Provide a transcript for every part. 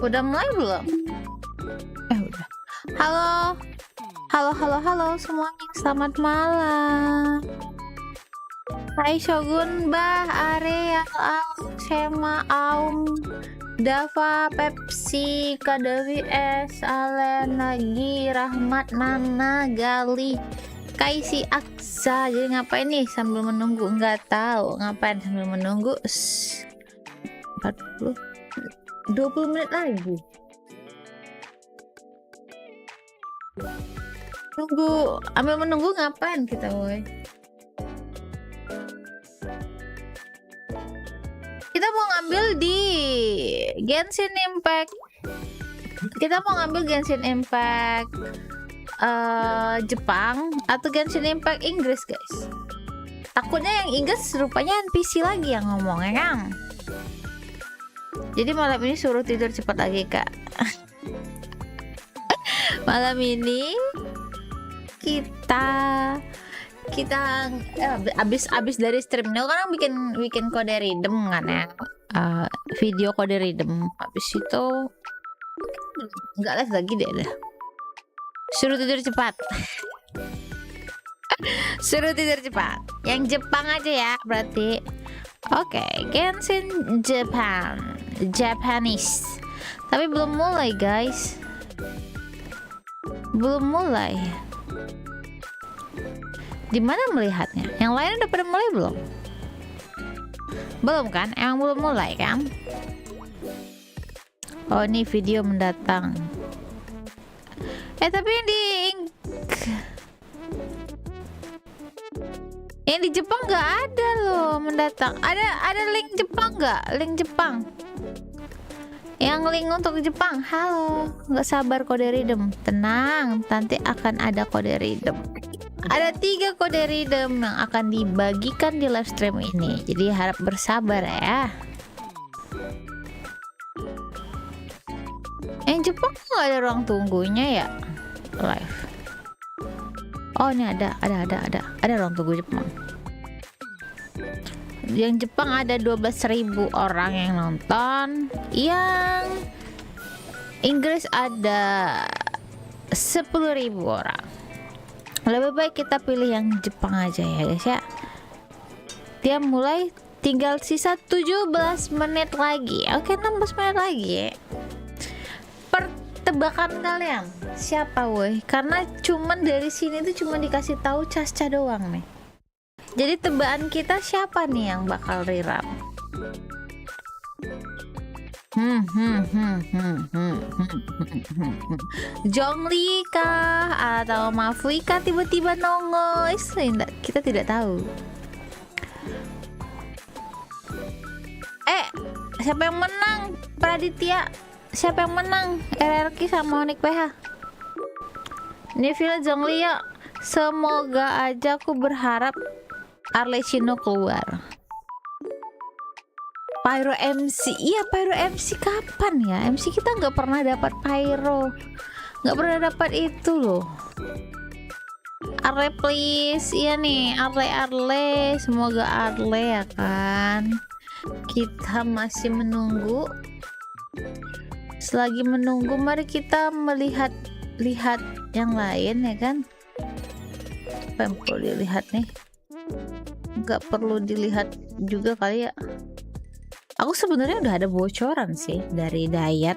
Udah mulai belum? Udah. Halo. Halo semuanya. Selamat malam. Hai Shogun, Bah, Are, Al, Sema, Aum, Dava, Pepsi, KWS, Alen, Nagi, Rahmat, Nana, Gali, Kaisi, Aksa. Jadi ngapain nih sambil menunggu? Nggak tahu ngapain sambil menunggu. 20 menit lagi. Ambil menunggu ngapain kita, woy? Kita mau ngambil di Genshin Impact. Jepang atau Genshin Impact Inggris, guys. Takutnya yang Inggris rupanya NPC lagi yang ngomong, ya kan? Jadi malam ini suruh tidur cepat lagi, Kak. Malam ini kita abis dari stream nih kan bikin kode redeem kan ya, video kode redeem. Habis itu nggak live lagi deh. Suruh tidur cepat. Suruh tidur cepat. Yang Jepang aja ya berarti. Oke, Genshin Japanese. Tapi belum mulai, guys. Belum mulai. Di mana melihatnya? Yang lain udah pada mulai belum? Belum kan? Emang belum mulai kan? Oh, ini video mendatang. Tapi yang di Jepang nggak ada loh mendatang. Ada link Jepang nggak? Link Jepang. Yang link untuk Jepang. Halo, nggak sabar kode redeem. Tenang, nanti akan ada kode redeem. Ada 3 kode redeem yang akan dibagikan di live stream ini. Jadi harap bersabar ya. Yang Jepang nggak ada ruang tunggunya ya live. Oh, ini ada ruang tunggu Jepang. Yang Jepang ada 12.000 orang yang nonton. Yang Inggris ada 10.000 orang. Lebih baik kita pilih yang Jepang aja ya, guys ya. Dia mulai tinggal sisa 17 menit lagi. Oke, 16 menit lagi ya. Tebakan kalian siapa, woi? Karena cuman dari sini tuh cuma dikasih tahu Casca doang nih. Jadi tebakan kita siapa nih yang bakal riram? Jongli kah atau Mafui kah tiba-tiba nongol? Kita tidak tahu. Siapa yang menang? Praditya. Siapa yang menang? RRQ sama Onik PH. Ini film Zhongli ya. Semoga aja, aku berharap Arlecchino keluar. Pyro MC. Iya, Pyro MC kapan ya? MC kita nggak pernah dapat Pyro. Nggak pernah dapat itu loh. Arle please. Iya nih, Arle. Semoga Arle ya kan. Kita masih menunggu. Selagi menunggu, mari kita melihat yang lain ya kan. Apa yang perlu dilihat nih? Nggak perlu dilihat juga kali ya. Aku sebenarnya udah ada bocoran sih dari Dayat.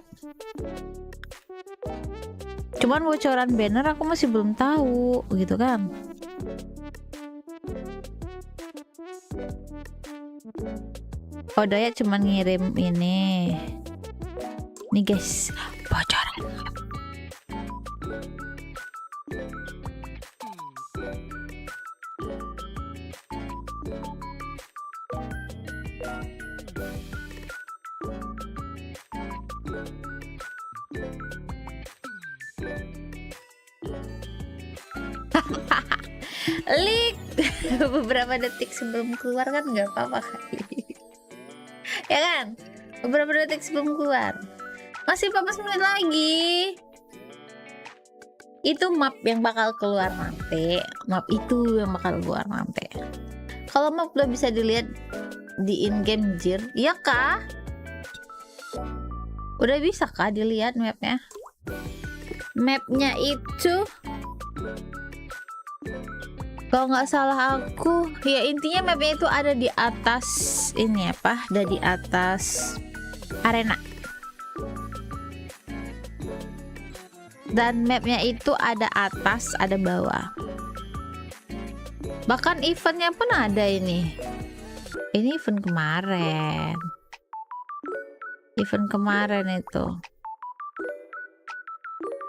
Cuman bocoran banner aku masih belum tahu gitu kan. Oh, Dayat cuman ngirim ini. Nih guys, bocoran. Leak beberapa detik sebelum keluar kan nggak apa-apa ya kan, beberapa detik sebelum keluar. Masih 14 menit lagi. Itu map yang bakal keluar nanti. Map itu yang bakal keluar nanti. Kalau map udah bisa dilihat di in-game jir, iya kah? Udah bisa kah dilihat mapnya? Mapnya itu kalau nggak salah aku, ya intinya mapnya itu ada di atas ini apa? Ada di atas arena. Dan mapnya itu ada atas, ada bawah. Bahkan eventnya pun ada ini. Ini event kemarin. Event kemarin itu.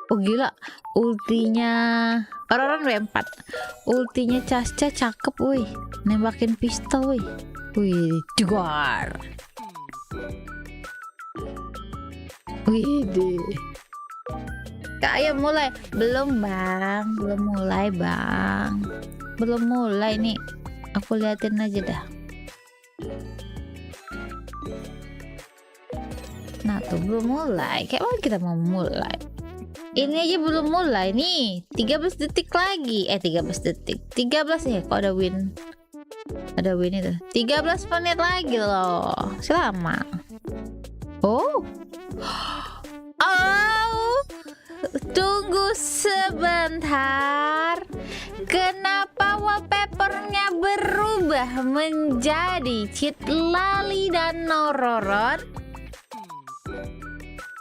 Oh gila, ultinya orang-orang W4. Ultinya Casca cakep, wih. Nembakin pistol, wih. Wih, duar. Wih, deh. Kak, ayo mulai. Belum bang, belum mulai bang. Belum mulai nih. Aku liatin aja dah. Nah tuh belum mulai. Kayak mana kita mau mulai? Ini aja belum mulai nih. 13 detik lagi. 13 detik. 13 ya. Kok ada win? Ada win itu. 13 menit lagi loh. Selama. Oh. Oh. Tunggu sebentar. Kenapa wallpapernya berubah menjadi cheat lali dan nororon?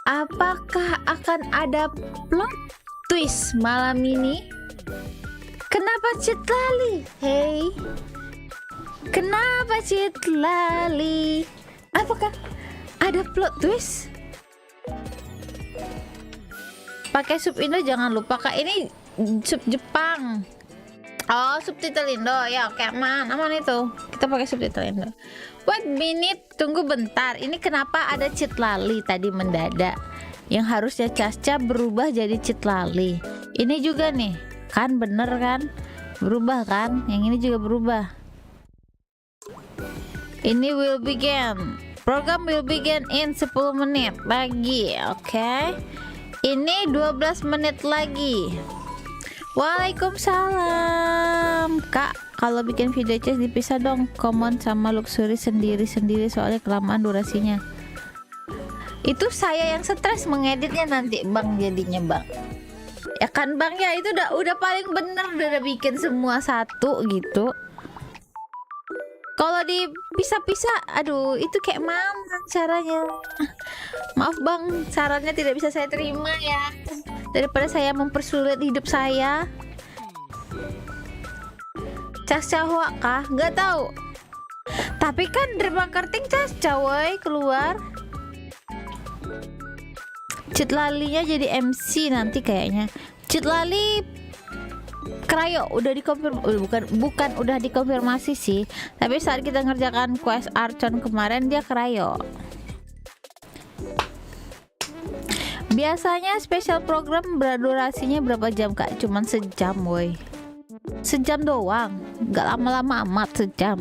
Apakah akan ada plot twist malam ini? Kenapa cheat lali? Hey, kenapa cheat lali? Apakah ada plot twist? Pakai sub Indo jangan lupa kak, ini sub Jepang. Oh, subtitle Indo ya, oke aman itu. Kita pakai subtitle Indo. Wait minute, tunggu bentar. Ini kenapa ada cheat lali tadi mendadak? Yang harusnya Casca berubah jadi cheat lali. Ini juga nih, kan bener kan? Berubah kan? Yang ini juga berubah. Ini will begin. Program will begin in 10 menit lagi, oke? Ini 12 menit lagi. Waalaikumsalam. Kak, kalau bikin video chat dipisah dong, common sama luxury sendiri-sendiri soalnya kelamaan durasinya. Itu saya yang stres mengeditnya nanti bang, jadinya bang. Ya kan bang ya, itu udah paling bener, udah bikin semua satu gitu. Kalau dipisah-pisah, aduh itu kayak mana caranya? Maaf bang, sarannya tidak bisa saya terima ya. Daripada saya mempersulit hidup saya. Casca hoa kah? Nggak tahu. Tapi kan derma karting Casca woy keluar. Cheat lalinya jadi MC nanti kayaknya. Cheat lali Krayo udah bukan udah dikonfirmasi sih. Tapi saat kita ngerjakan quest Archon kemarin dia Krayo. Biasanya special program berdurasinya berapa jam kak? Cuman sejam woi. Sejam doang, gak lama-lama amat, sejam.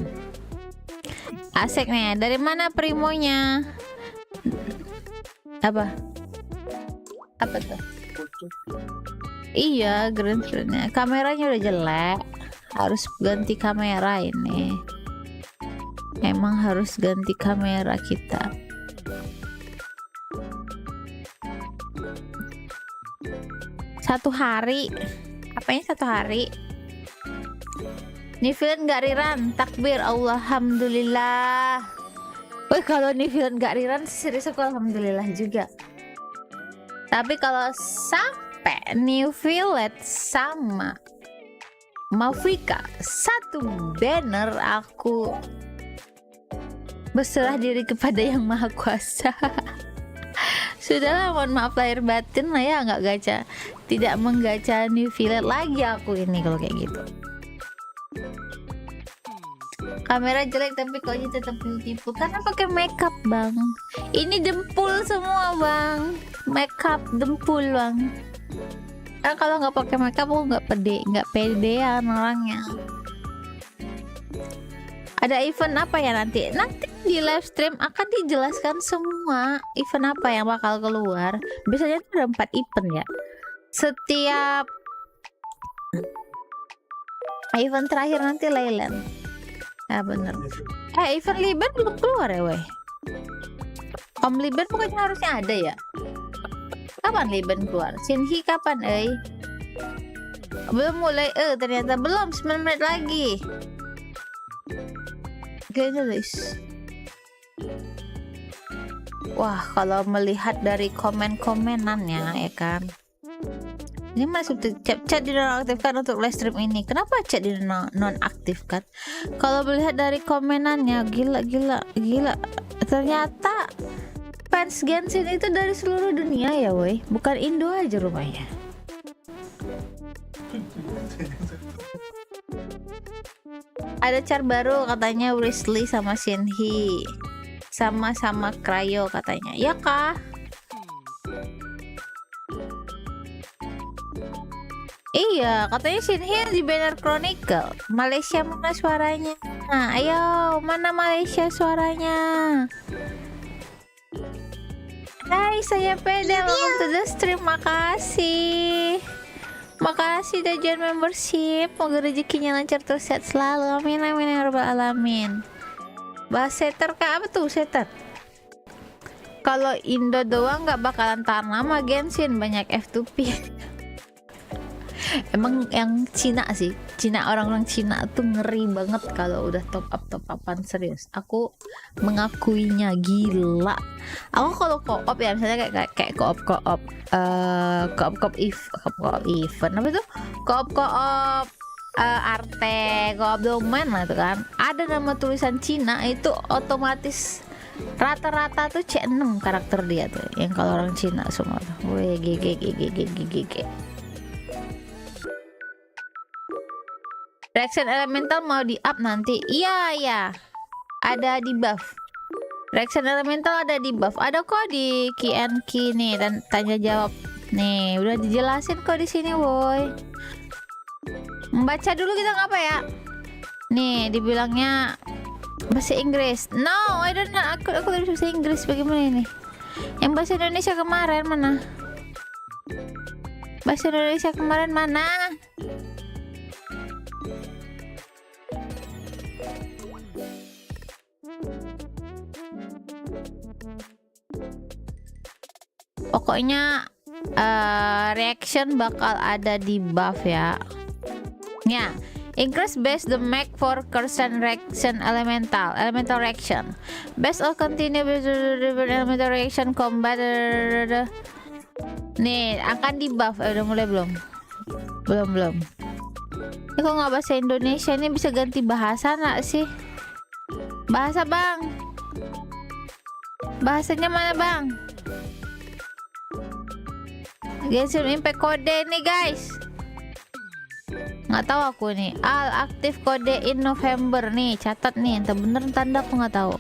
Asik nih. Dari mana primonya? Apa tuh? Iya, green screen-nya. Kameranya udah jelek. Harus ganti kamera ini. Emang harus ganti kamera kita. Satu hari. Apanya satu hari? Nifilan gak riran. Takbir, alhamdulillah. Wih, kalau Nifilan gak riran serius aku alhamdulillah juga. Tapi kalau sampai Nifilan sama Mafika satu banner, aku berserah diri kepada yang maha kuasa. Sudahlah, mohon maaf lahir batin lah ya, nggak gacha, tidak menggacha Nifilan lagi aku ini kalau kayak gitu. Kamera jelek tapi kok aja tetap beautiful karena pakai makeup bang. Ini dempul semua bang, makeup dempul bang. Karena kalau nggak pakai makeup aku nggak pedean orangnya. Ada event apa ya nanti? Nanti di live stream akan dijelaskan semua event apa yang bakal keluar. Biasanya ada 4 event ya. Setiap Event terakhir nanti Leyland. Ya bener. Event Liban belum keluar ya weh. Om Liban pokoknya harusnya ada ya. Kapan Liban keluar? Shinhi kapan belum mulai ternyata belum 9 menit lagi. Guys. Wah, kalau melihat dari komen-komenannya ya kan. Ini masuk chat dinonaktifkan untuk live stream ini. Kenapa chat dinonaktifkan? Kalau melihat dari komenannya, gila. Ternyata fans Genshin itu dari seluruh dunia ya, woi. Bukan Indo aja rumahnya. Ada char baru katanya Wesley sama Shinhi. Sama-sama Cryo katanya. Ya kah? Iya, katanya Shinhi di banner Chronicle. Malaysia mana suaranya? Nah, ayo, mana Malaysia suaranya? Hai, saya Peda, welcome to the stream. Makasih. Makasih udah join membership. Moga rezekinya lancar terus, sehat selalu. Amin amin ya rabbal alamin. Bahas setter kah? Apa tuh setter? Kalau Indo doang nggak bakalan tahan lama Genshin, banyak F2P. Emang yang Cina sih, orang-orang Cina tuh ngeri banget kalau udah top upan serius. Aku mengakuinya, gila. Aku kalau co-op ya misalnya kayak co-op event apa tuh? Co-op Arte, co-op domain lah itu kan. Ada nama tulisan Cina itu otomatis rata-rata tuh C6 karakter dia tuh. Yang kalau orang Cina semua tuh. Weh, GG. Reaction elemental mau di up nanti. Iya. Ada di buff. Reaction elemental ada di buff. Ada kok di Q&Q nih dan tanya jawab. Nih, udah dijelasin kok di sini, woi. Membaca dulu kita ngapa ya? Nih, dibilangnya bahasa Inggris. No, I don't know. Aku tidak bisa bahasa Inggris. Bagaimana ini? Yang bahasa Indonesia kemarin mana? Bahasa Indonesia kemarin mana? Pokoknya reaction bakal ada di buff ya. Ya, increase base the make for current reaction elemental reaction. Base all continue elemental reaction combat. Nih, akan di buff. Udah mulai belum? Belum. Ini kok nggak bahasa Indonesia, ini bisa ganti bahasa nggak sih? Bahasa bang. Bahasanya mana bang? Genshin Impact kode nih guys. Nggak tahu aku nih. Aktif kode in November nih. Catat nih. Entah bener tanda aku nggak tahu.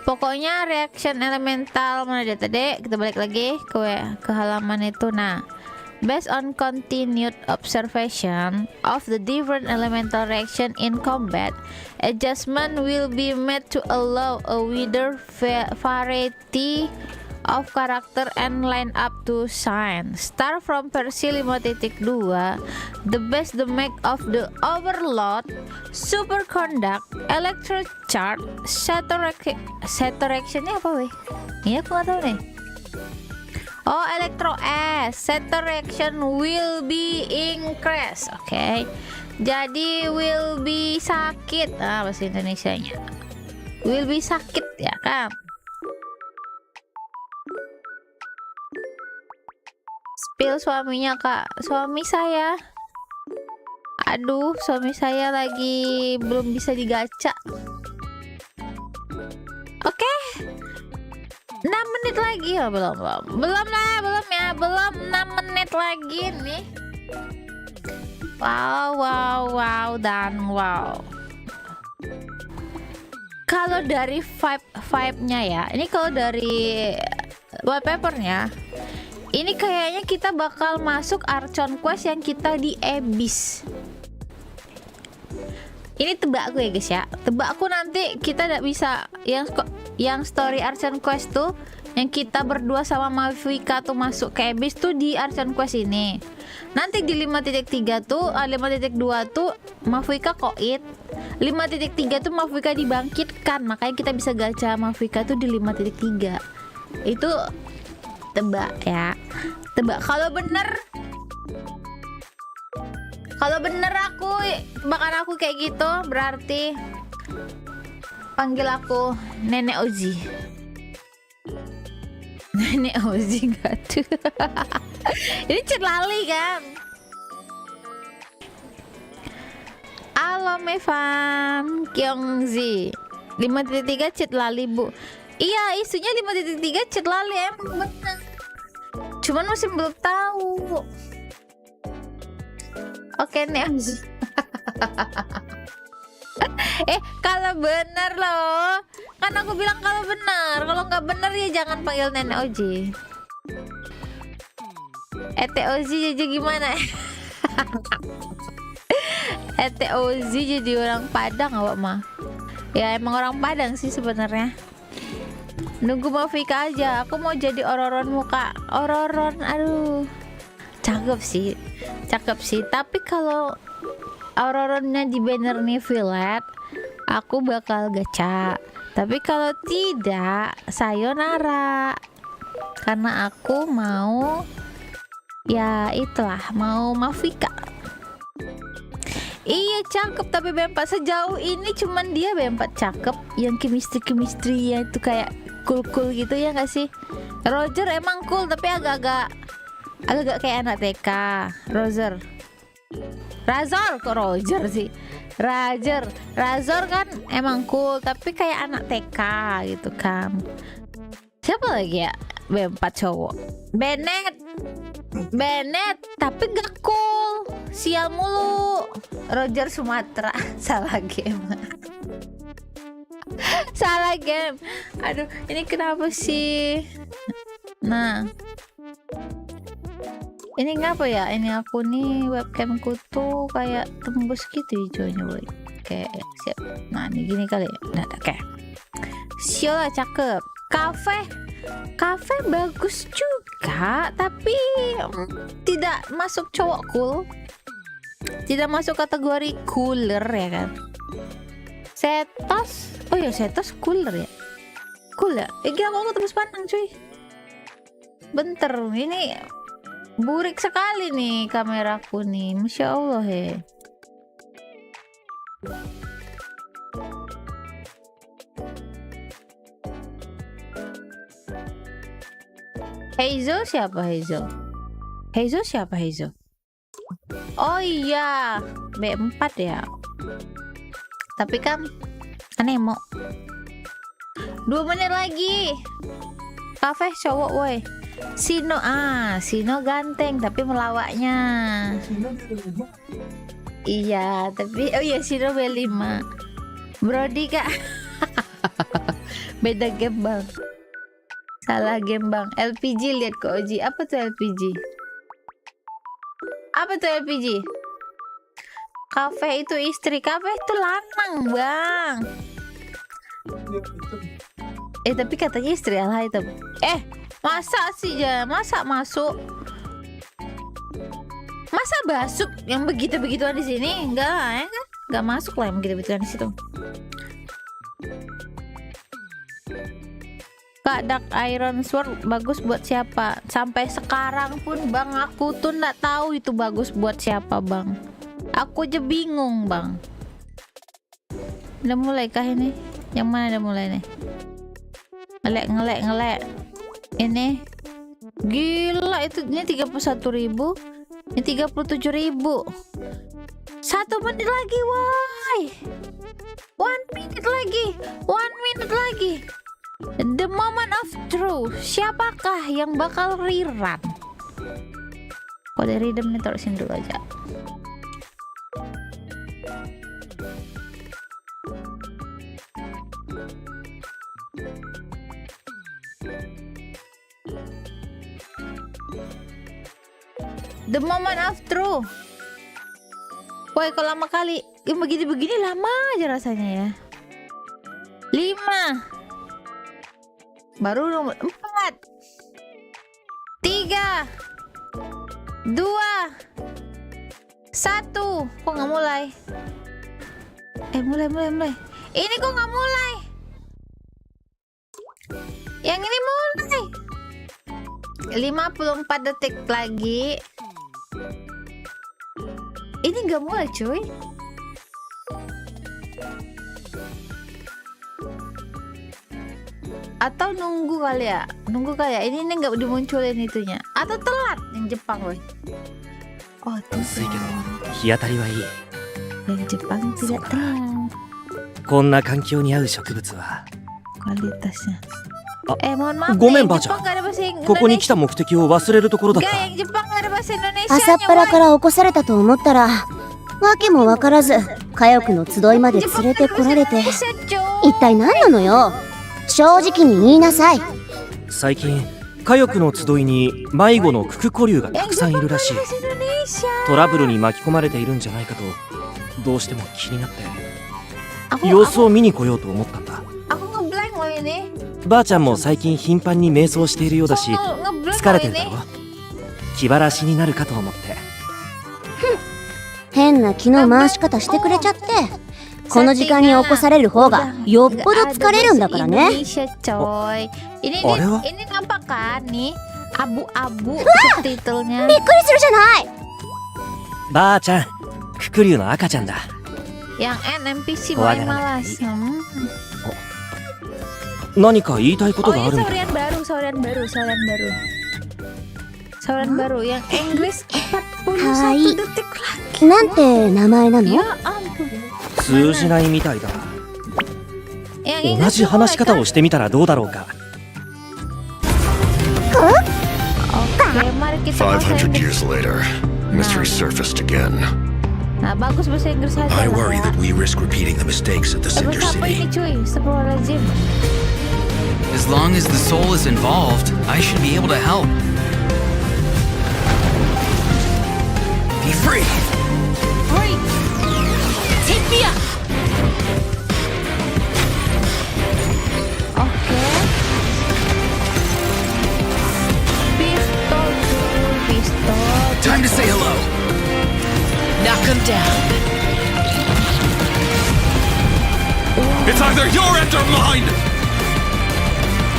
Pokoknya reaction elemental mana dia tadi? Kita balik lagi ke halaman itu. Nah, based on continued observation of the different elemental reaction in combat, adjustment will be made to allow a wider variety of character and line up to shine. Start from versi 5.2, the best the make of the overload, superconduct, electrocharge, saturation-nya apa weh? Ini aku nggak tahu nih. Oh, electro S saturation will be increased. Oke. Jadi will be sakit. Bahasa Indonesianya. Will be sakit ya kan? Spill suaminya kak. Suami saya. Aduh, suami saya lagi belum bisa digaca. Oke. 6 menit lagi ya, belum ya, belum 6 menit lagi nih. Wow dan wow. Kalau dari vibe-nya ya, ini kalau dari wallpapernya, ini kayaknya kita bakal masuk Archon Quest yang kita di Abyss. Ini tebakku ya guys ya. Tebakku nanti kita tidak bisa yang story Archon Quest tuh yang kita berdua sama Mavika tuh masuk ke Abyss tuh di Archon Quest ini. Nanti di 5.3 tuh 5.2 tuh Mavika koit. 5.3 tuh Mavika dibangkitkan, makanya kita bisa gacha Mavika tuh di 5.3. Itu tebak ya. Tebak kalau bener tebakan aku kayak gitu, berarti panggil aku Nenek Ozi. Nenek Ozi enggak tuh. Ini celali kan. Halo Mevan Kyongzi. 5.3 cheat lali bu. Iya, isunya 5.3 cheat lali emang bener. Cuman masih belum tahu. Oke nih. Kalau bener loh. Kan aku bilang kalau bener. Kalau nggak bener ya jangan panggil Nenek Oji. Ete Ozi jadi gimana? Ete Ozi jadi orang Padang awak mah. Ya emang orang Padang sih sebenarnya. Nunggu Mavika aja. Aku mau jadi Ororon muka. Ororon, aduh. Cakep sih. Tapi kalau Ororonnya di banner nih violet, aku bakal gacha. Tapi kalau tidak, sayonara. Karena aku mau, ya itulah, mau Mavika. Iya cakep, tapi B4 sejauh ini cuman dia B4 cakep. Yang chemistry ya itu kayak cool gitu ya nggak sih? Roger emang cool tapi agak-agak kayak anak TK. Razor kok Roger sih? Razor kan emang cool tapi kayak anak TK gitu kan. Siapa lagi ya B4 cowok? Bennett tapi gak cool, sial mulu. Roger Sumatera. Salah game. Aduh, ini kenapa sih? Nah, ini ngapa ya? Ini aku nih webcamku tuh kayak tembus gitu hijaunya boy. Kayak siap. Nah ini gini kali ya. Nah oke. Siola cakep. Cafe bagus juga, tapi tidak masuk cowok cool. Tidak masuk kategori cooler ya kan. Setos. Oh ya setos cooler ya. Cool ya. Gila kok tembus pandang cuy. Bentar, ini burik sekali nih kameraku nih. Masya Allah he. Heizo siapa Heizo? Oh iya, B4 ya. Tapi kan Nemo. 2 menit lagi. Cafe cowok woi. Sino ganteng tapi melawaknya. Iya, tapi oh iya Sino B5. Brody kak. Beda game bang. Salah game bang. LPG lihat ke Oji. Apa tuh LPG? Cafe itu istri, cafe itu lanang bang. Tapi katanya istri Allah itu. Masa sih ya? Masa masuk? Masa basuk yang begitu-begituan di sini? Enggak, ya kan? Enggak masuk lah yang begitu-begituan di situ. Kak, Dark Iron Sword bagus buat siapa? Sampai sekarang pun bang aku tuh nggak tahu itu bagus buat siapa bang. Aku aja bingung bang. Udah mulai kah ini? Yang mana udah mulai nih? Ngelek. Ini gila itu, ini 31.000, ini 37.000. 1 menit lagi woi. 1 minute lagi. The moment of truth. Siapakah yang bakal rerun? Kode rhythm nih taruh sini dulu aja. The moment of truth. Woi, kalau lama kali yang begini lama aja rasanya ya. 5. Baru nomor 4. 3, 2, 1. Kok nggak mulai? Mulai. Ini kok nggak mulai? Yang ini mulai. 54 detik lagi. Ini nggak mulai, cuy. Atau nunggu kali ya? Ini nggak dimunculin itunya. Atau telat yang Jepang, woy. Oh, telat. Yang Jepang tidak telat. こんな環境に合う植物は Kualitasnya. Mohon maaf ごめん nih, ばあちゃ Jepang ん nggak ada bahasa Indonesia. ここに来た目的を忘れるところだっ Nggak, た yang Jepang nggak ada bahasa Indonesia. 朝っぱらから起こされたと思ったら、わけもわからず、火翼の集いまで連れてこられて、一体何なのよ。正直に言いなさい。最近火翼の集いに迷子のククコリュウがたくさんいるらしい。トラブルに巻き込まれているんじゃないかとどうしても気になって様子を見に来ようと思ったんだ。 Aku ngeblank loh ini. ばあちゃんも最近頻繁に瞑想しているようだし Ngeblank 疲れ loh てるだ ini. ろ。気晴らしになるかと思って。変な気の回し方してくれちゃって、この時間に起こされる方がよっぽど疲れるんだからね。 Indonesia, coy. Ini Arewa? ini nampak kan nih abu-abu subtitlenya. びっくりするじゃない。ばあちゃん、ククリュウの赤ちゃんだ。 Yang NPC Wah, main jangan malas. 何か言いたいこと Oh, があ ini るみたい。 saurian baru. Yang Inggris はい 41 detik lagi. なんて名前なの？ Ya ampun. 通じないみたいだ。 Yang 同 Inggris じ話し方をしてみたらどうだろうか。 Oke, mari kita bahasa 500 Inggris. years later, mystery surfaced again. Nah, bagus bahasa Inggris aja I lah worry ya. that we risk repeating the mistakes of the Cinder Bahasa apa ini City. cuy? Astagfirullahaladzim. As long as the soul is involved, I should be able to help. Be free! Free. Take me up. Oke. Pistol. Time to say hello! Knock him down. It's either your end or mine!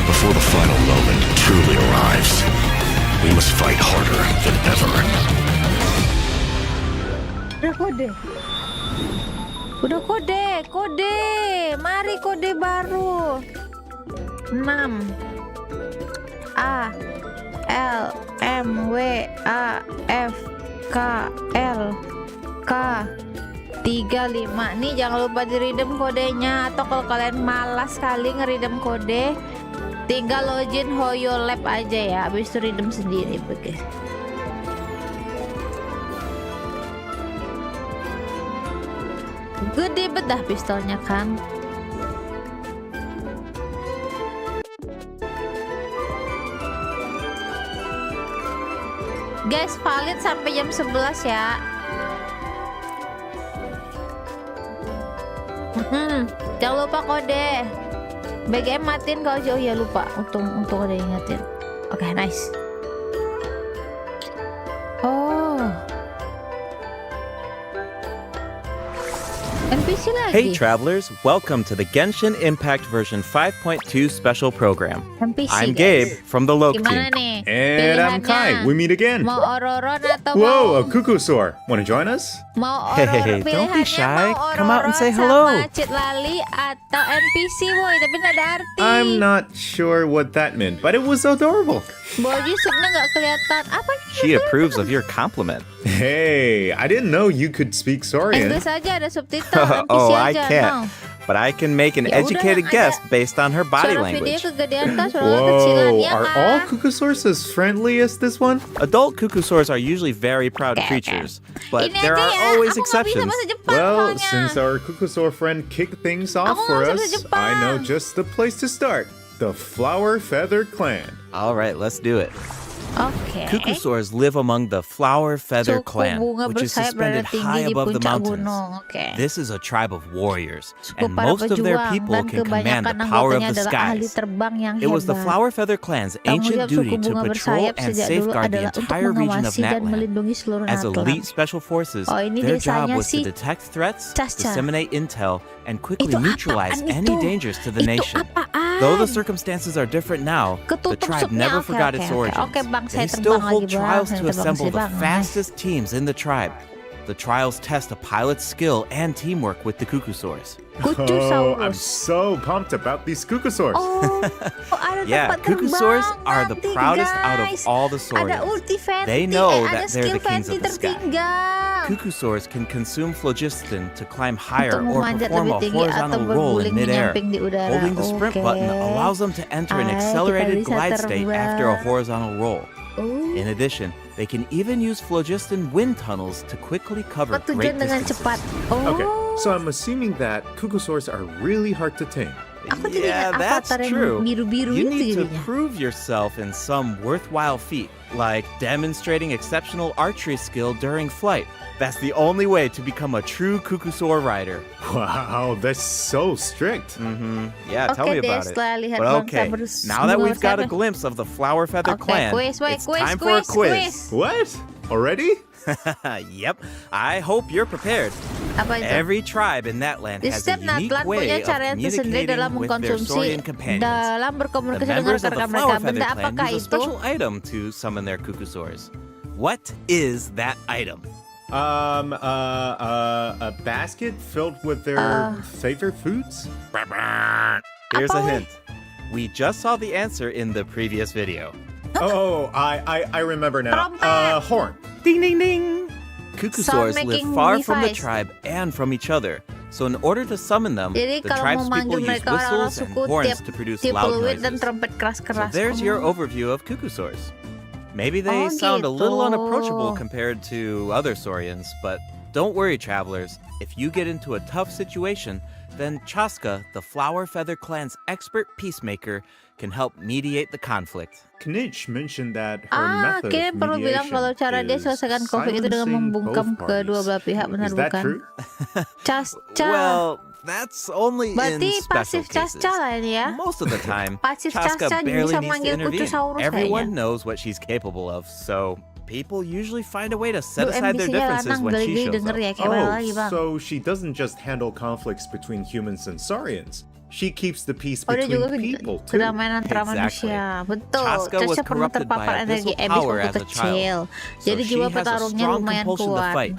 Before the final moment truly arrives, we must fight harder than ever. Udah kode. Mari kode baru. 6 A L M W A F K L K 35. Nih jangan lupa di redeem kodenya, atau kalau kalian malas sekali ngeredeem kode, tinggal login Hoyo Lab aja ya, habis itu redeem sendiri begitu. Gede bedah pistolnya kan. Guys, valid sampai jam 11 ya. Jangan lupa kode. BGM matiin kalau jauh ya, lupa untuk kode ingetin. Oke, nice. Oh. NPC lagi. Hey travelers, welcome to the Genshin Impact version 5.2 special program. NPC, I'm guys. Gabe from the Loke Gimana team. nih? And I'm Pilihannya? Kai. We meet again. Mau Ororon atau Whoa, a mau Kukusaur. Want to join us? Ororon? Hey, don't be Pilihannya shy. mau Come out and say Ororon hello. sama Cheat Lali atau NPC boy, tapi nggak ada arti. I'm not sure what that meant, but it was adorable. Boji sebenarnya nggak kelihatan. Apa nih? She approves of your compliment. Hey, I didn't know you could speak Saurian. Inggris aja ada subtitle, NPC Oh, I aja. can't. No. But I can make an Ya udah, educated yang guess ada based on her body Suara video language. kegedean kah? Suara kecilan Whoa, ya are kah? all Kukusaurs as friendly as this one? Adult Kukusaurs are usually very proud Okay. creatures, but Ini there aja are ya, always aku nggak bisa exceptions. bahasa Jepang Well, soalnya. since our Kukusaur friend kicked things off Aku for nggak bisa us, bahasa I know Jepang. just the place to start. The Flower Feather Clan. All right, let's do it. Oke. Cuckoosaurs live among the flower feather Suku clan, bunga which is bersayap berada suspended tinggi high di above the puncak mountains. gunung. Oke. This is a tribe of warriors, Suku and para most of their pejuang people dan can command kebanyakan the power of anggotanya the adalah ahli skies. terbang yang It was the hebat. flower feather clan's Tanggung ancient jawab duty suku to bunga patrol bersayap and sejak dulu safeguard the adalah untuk entire region of mengawasi dan Natlan. melindungi seluruh As Natlan. elite special forces, Oh, ini their job desanya was si to detect threats, Casca. disseminate intel, and quickly Itu neutralize apaan any itu? dangers to the Itu nation. apaan? Though the circumstances are different now, the Ketutup tribe supnya. never Oke, forgot oke, its oke. origins. Oke, Bang, saya They still terbang hold lagi, Bang. trials Saya to terbang, assemble saya the bang. fastest teams in the tribe. The trials test a pilot's skill and teamwork with the cuckoosaurs. Oh, I'm Kucusaurus. so pumped about these cuckoosaurs. Oh, ada Yeah, tempat cuckoosaurs terbang are the nanti, proudest out of guys. all the Ada saurians. ulti Fenty, They know ada that they're skill the kings Fenty of the sky. tertinggal. Cuckoosaurs can consume phlogiston to climb higher Untuk or memanjat perform lebih a tinggi atau horizontal roll in berguling midair. menyamping di udara. Holding the sprint Oke. button allows them to enter an Hai, accelerated kita bisa glide state after a terbang. horizontal roll. Oh, In addition, they can even use phlogiston wind tunnels to quickly cover great bertujuan dengan distances. cepat. Oh, Okay, so I'm assuming that cuckoosaurs are really hard to tame. aku jadi Yeah, ingat that's avatar yang true. biru-biru You itu need to jadinya. prove yourself in some worthwhile feat, like demonstrating exceptional archery skill during flight. That's the only way to become a true cuckoosaur rider. Wow, that's so strict. Yeah, tell Oke me deh, about it. setelah lihat But Bang okay, Severus now that bunga we've got a bersayap. glimpse of the flower feather Oke, clan, quiz, it's time for a quiz. What? Already? Yep, I hope you're prepared. Apa itu? Every tribe in that land Di has a setiap unique Natlan punya way of cara yang tersendiri dalam communicating with their mengkonsumsi, saurian companions. dalam The berkomunikasi dengan members of the rekan-rekan mereka. flower feather Benda clan apakah use a itu? special item to summon their cuckoosaurs. What is that item? A basket filled with their favorite foods? Here's Apa a weh? hint. We just saw the answer in the previous video. Oh, I remember now. Trompet. Horn. Ding ding ding! Cuckoosaurs live Sound-making far from the device. tribe and from each other. So in order to summon them, Jadi the kalau tribe's mau people manggil use mereka orang-orang whistles and suku horns to produce tiup loud peluit dan noises. trompet So keras-keras. there's your overview of cuckoosaurs. Maybe they Oh, sound a little gitu. unapproachable compared to other saurians, but don't worry, travelers. If you get into a tough situation, then Chaska, the Flower Feather Clan's expert peacemaker, can help mediate the conflict. Knitch mentioned that her method Kira of perlu bilang mediation kalau cara dia is selesaikan konflik itu dengan silencing membungkam both kedua parties. belah pihak, benar Is that bukan? true? Casca. Well, that's only Berarti in special pasif cases. Casca lah ini ya. Most of the time, Pasif Chaska Casca barely bisa needs to manggil intervene. Kucusaurus Everyone kayaknya. knows what she's capable of, so people usually find a way to set Duh, aside their NPC-nya differences lanang when she geli-geli shows denger up. ya kayak mana lagi bang. So she doesn't just handle conflicts between humans and saurians. She keeps the peace Oh, dia juga between people too. kedamaian antara Exactly. manusia. Betul. Chaska was Caca pernah corrupted by terpapar energi abyssal ebis power waktu as a kecil. child. So Jadi she jiwa has a petarungnya strong lumayan compulsion to kuat. fight,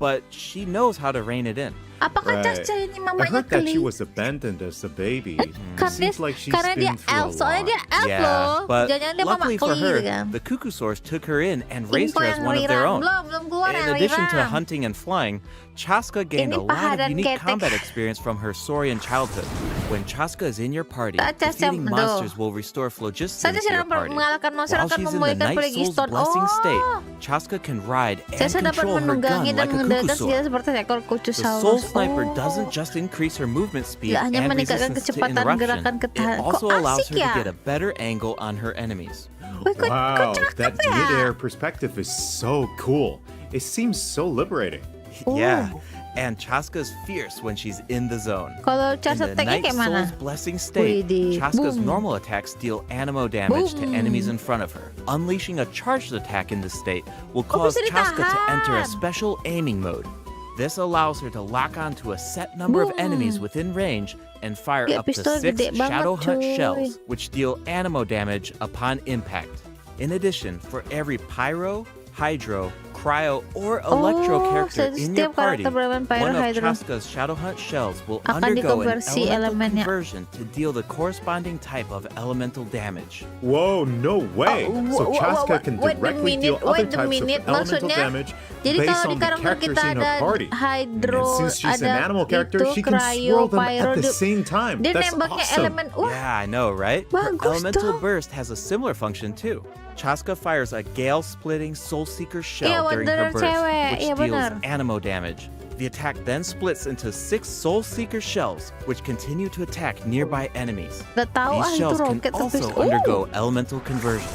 but she knows how to rein it in. Apakah Right. Caca ini I mamanya heard that keli? she was abandoned as a baby. Karena dia, Seems like she's karena dia been through elf, a soalnya dia lot. elf Yeah, loh. but Jangan-jangan dia mama luckily for keli her, kan. the cuckoosaurs took her in and raised Info her as yang one of their rirang. own. Belum keluar In yang addition to rirang. hunting and flying, Chaska gained Ini a lot paha of dan unique ketek. combat experience from her saurian childhood. When Chaska is in your party, Tak, Caca, defeating betul. monsters will restore phlogiston Saja to your sedang party. mengalahkan monster While akan she's in the memulihkan Night Soul's Phlogiston. blessing state, Oh, Chaska can ride and Caca dapat control her gun menunggangi dan like a mengendalikan senjata cuckoosaur. seperti ekor The Kucusaurus. Soul Sniper Oh. doesn't just increase her movement speed Tidak hanya and meningkatkan resistance to kecepatan interruption, gerakan ketahanan. it also Kok allows asik her ya? to get a better angle on her enemies. Wih, kok Wow, cakep that ya? mid-air perspective is so cool. It seems so liberating. Yeah, and Chaska's fierce when she's in the zone. Kalau In charge the attack-nya Night kayak mana? Soul's blessing state, Widih, Chaska's boom. normal attacks deal animo damage to Boom. enemies in front of her. Unleashing a charged attack in this state will Kok cause bisa Chaska to enter a ditahan? special aiming mode. This allows her to lock onto a set number of Boom. enemies within range and fire Kayak up to pistol 6 gede banget, Shadow Hunt cuy. shells, which deal animo damage upon impact. In addition, for every pyro, hydro, cryo, or electro character in your setiap party, karakter berelemen pyro, one of hydro Chaska's Shadow Hunt shells will akan undergo an dikonversi elemental elemennya. conversion to deal the corresponding type of elemental damage. Whoa, no way! So Chaska can directly deal other types of elemental maksudnya, damage jadi based kalau di on the karakter characters kita in her ada party. hydro, And since she's an ada animal character, itu, she can cryo, swirl them pyro, at the same time. dia That's nembaknya awesome. elemen. Wah, Yeah, I know, right? Her Bagus elemental dong. burst has a similar function too. Chaska fires a gale-splitting Soulseeker shell Iya, during her beneran burst, cewek. which Iya, deals bener. animo damage. The attack then splits into 6 Soulseeker shells, which continue to attack nearby enemies. gak tahu These itu shells can roket tapi also undergo elemental conversions.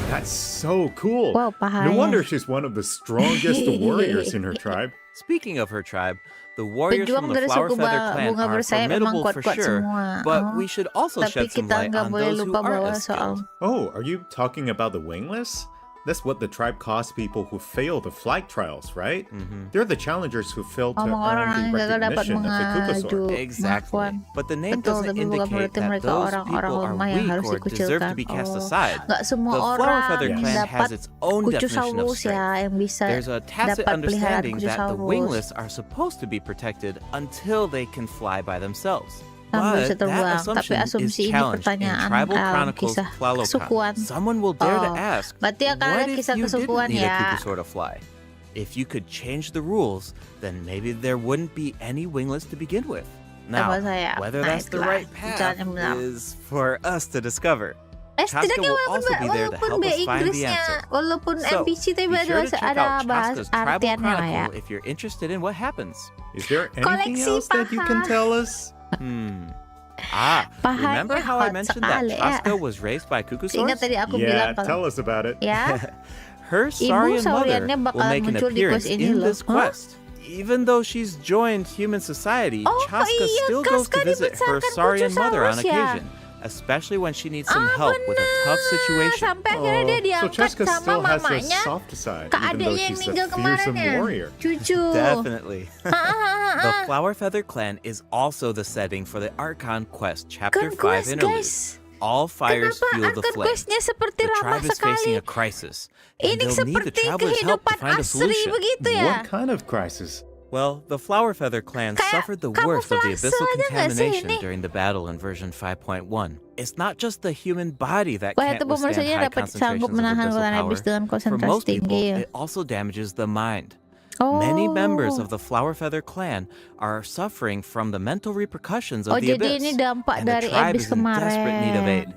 That's so cool. Wow, No pahanya. wonder she's one of the strongest warriors in her tribe. Speaking of her tribe, the warriors Pejuang from the dari Flower suku Feather clan bunga are bersayap memang formidable for kuat-kuat sure, semua. but Oh. we should also Tapi shed some kita light nggak on boleh those who lupa aren't bahwa as skilled. Oh, are you talking about the wingless? That's what the tribe calls people who fail the flight trials, right? They're the challengers who fail to Ngomong orang earn the yang gagal dapat recognition of the mengadu Kukusor. Exactly. pengakuan. But the name Betul, doesn't tapi bukan indicate berarti that mereka those orang-orang people are lemah yang weak harus or deserve dikucilkan. to be cast aside. Nggak semua The Flower orang Feather clan dapat has its own definition of kucusaurus ya strength. yang bisa There's a tacit dapat peliharaan understanding that the kucusaurus. wingless are supposed to be protected until they can fly by themselves. Sambil bisa But that terbang. Tapi assumption is asumsi ini challenged in pertanyaan Tribal dalam Chronicles kisah Plaloka. kesukuan. Someone will dare to Oh, ask, berarti akan ada what if kisah you kesukuan didn't need a ya? Kukusor to fly? If you could change the rules, then maybe there wouldn't be any wingless to begin with. Now, Tambah saya. whether Nah, that's the itulah right path jalan yang benar. is for us to discover. Chaska Setidaknya will also be there to help us find the answer. walaupun So, NPC tapi be sure to check ada out bahas Chaska's Tribal artiannya lah ya. Chronicle if you're interested in what happens. Is there anything Koleksi else that you can paha. tell us? Pahanya Remember how I hot mentioned that sekali ya. Chaska was raised by Ingat Kukusaurs? tadi aku Yeah, bilang tell kalau us about it. ya Her Saurian mother sauriannya will bakalan make an muncul di appearance quest ini in loh. this quest. Even though she's joined human society, Oh, Chaska iya, still goes to Chaska visit her dibesarkan Saurian mother on Kucusaurus ya. occasion, especially when she needs some help with a tough situation. Sampai akhirnya dia So diangkat Chaska sama still has a mamanya soft side, ke even though adiknya yang she's meninggal a kemarin fearsome ya. warrior. Cucu. Definitely. The Flower Feather clan is also the setting for the Archon Quest Chapter 5 quest, interlude. guys. All fires Kenapa fuel the Archon flame. Quest-nya seperti The ramah tribe is facing sekali? a crisis, and Ini they'll need the seperti travelers' help to kehidupan find a asli solution. begitu ya. What kind of crisis? Well, the Flower Feather clan Kayak suffered the worst of the kamuflase abyssal aja nggak sih contamination ini? during the battle in version 5.1. It's not just the human body that Wah, can't itu withstand pemersanya high dapat sanggup concentrations of menahan abyssal hutan power. habis dengan For konsentrasi most people, tinggi ya. it also damages the mind. Oh. Many members of the Flower Feather clan are suffering from the mental repercussions of Oh, the jadi abyss, ini dampak and the dari tribe abyss is in desperate need of kemarin. aid.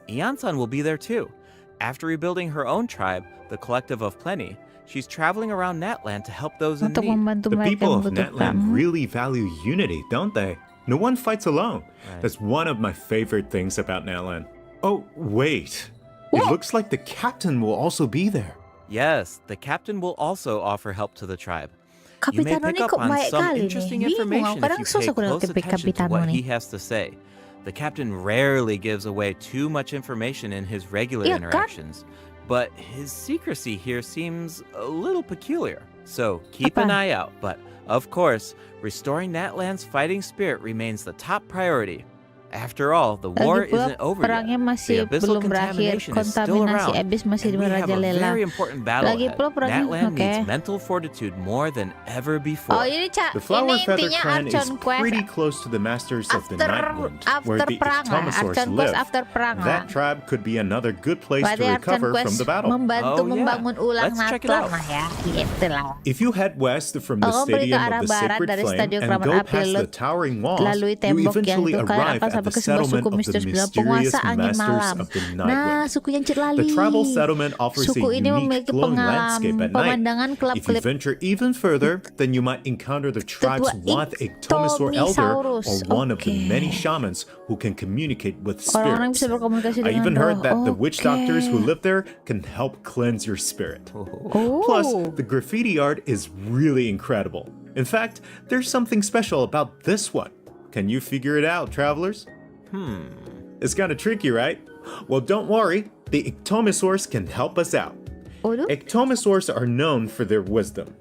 Iansan will be there too. After rebuilding her own tribe, the Collective of Plenty, she's traveling around Natland to help those in Untuk need. membantu The mereka people yang of membutuhkan. Natland really value unity, don't they? No one fights alone. Right. That's one of my favorite things about Natland. Oh, wait. It looks like the captain will also be there. Yes, the captain will also offer help to the tribe. You may Kapitano pick ini up kok on baik some kali nih. interesting Bingung information aku, kadang if you pay susah aku close ngerti attention to Kapitano what nih. he has to say. The captain rarely gives away too much information in his regular Iya kan? interactions, but his secrecy here seems a little peculiar. So keep an Apa? eye out, but of course, restoring Natland's fighting spirit remains the top priority. After all, the war Lagi pula isn't over perangnya yet. masih The abyssal belum berakhir, contamination is still kontaminasi around, abyss masih and we have a merajalela. very important battle Lagi ahead. pula perangnya, Natland needs oke. mental fortitude more than ever before. Oh, ini The Flower ini Feather intinya clan is Archon Quest pretty close to the Masters of the Nightwind, where after the perang lah. Ectomosaurs Archon Quest live. after perang lah. That tribe could be another good place Berarti to Archon recover Quest from the battle. membantu Oh, yeah. membangun ulang Let's check it Natlan out. lah ya. Gitu lah. If you head west from the Oh, pergi ke Stadium arah of the barat Sacred dari Flame Stadion and Keramat go Api, past lalu the towering walls, lalui you tembok yang eventually itu kalian arrive akan at sampai the ke sebuah settlement suku of the misterius bilang mysterious penguasa angin Masters malam. of the Nah, Nightwind. suku yang Citlali. The tribal settlement offers a Suku ini unique memiliki glowing landscape at night. pemandangan If you kelap-kelip venture even further, then you might encounter the tribe's Tetua Wath Ectomosaur elder, or Ictomisaurus. one of the Oke. many shamans who can communicate with Orang-orang spirits. bisa berkomunikasi I dengan even heard roh. that the witch Oke. doctors who live there can help cleanse your spirit. Oh. Plus, the graffiti art is really incredible. In fact, there's something special about this one. Can you figure it out, travelers? It's kind of tricky, right? Well, don't worry. The Ectomosaurs can help us out. Waduh. Ectomosaurs are known for their wisdom.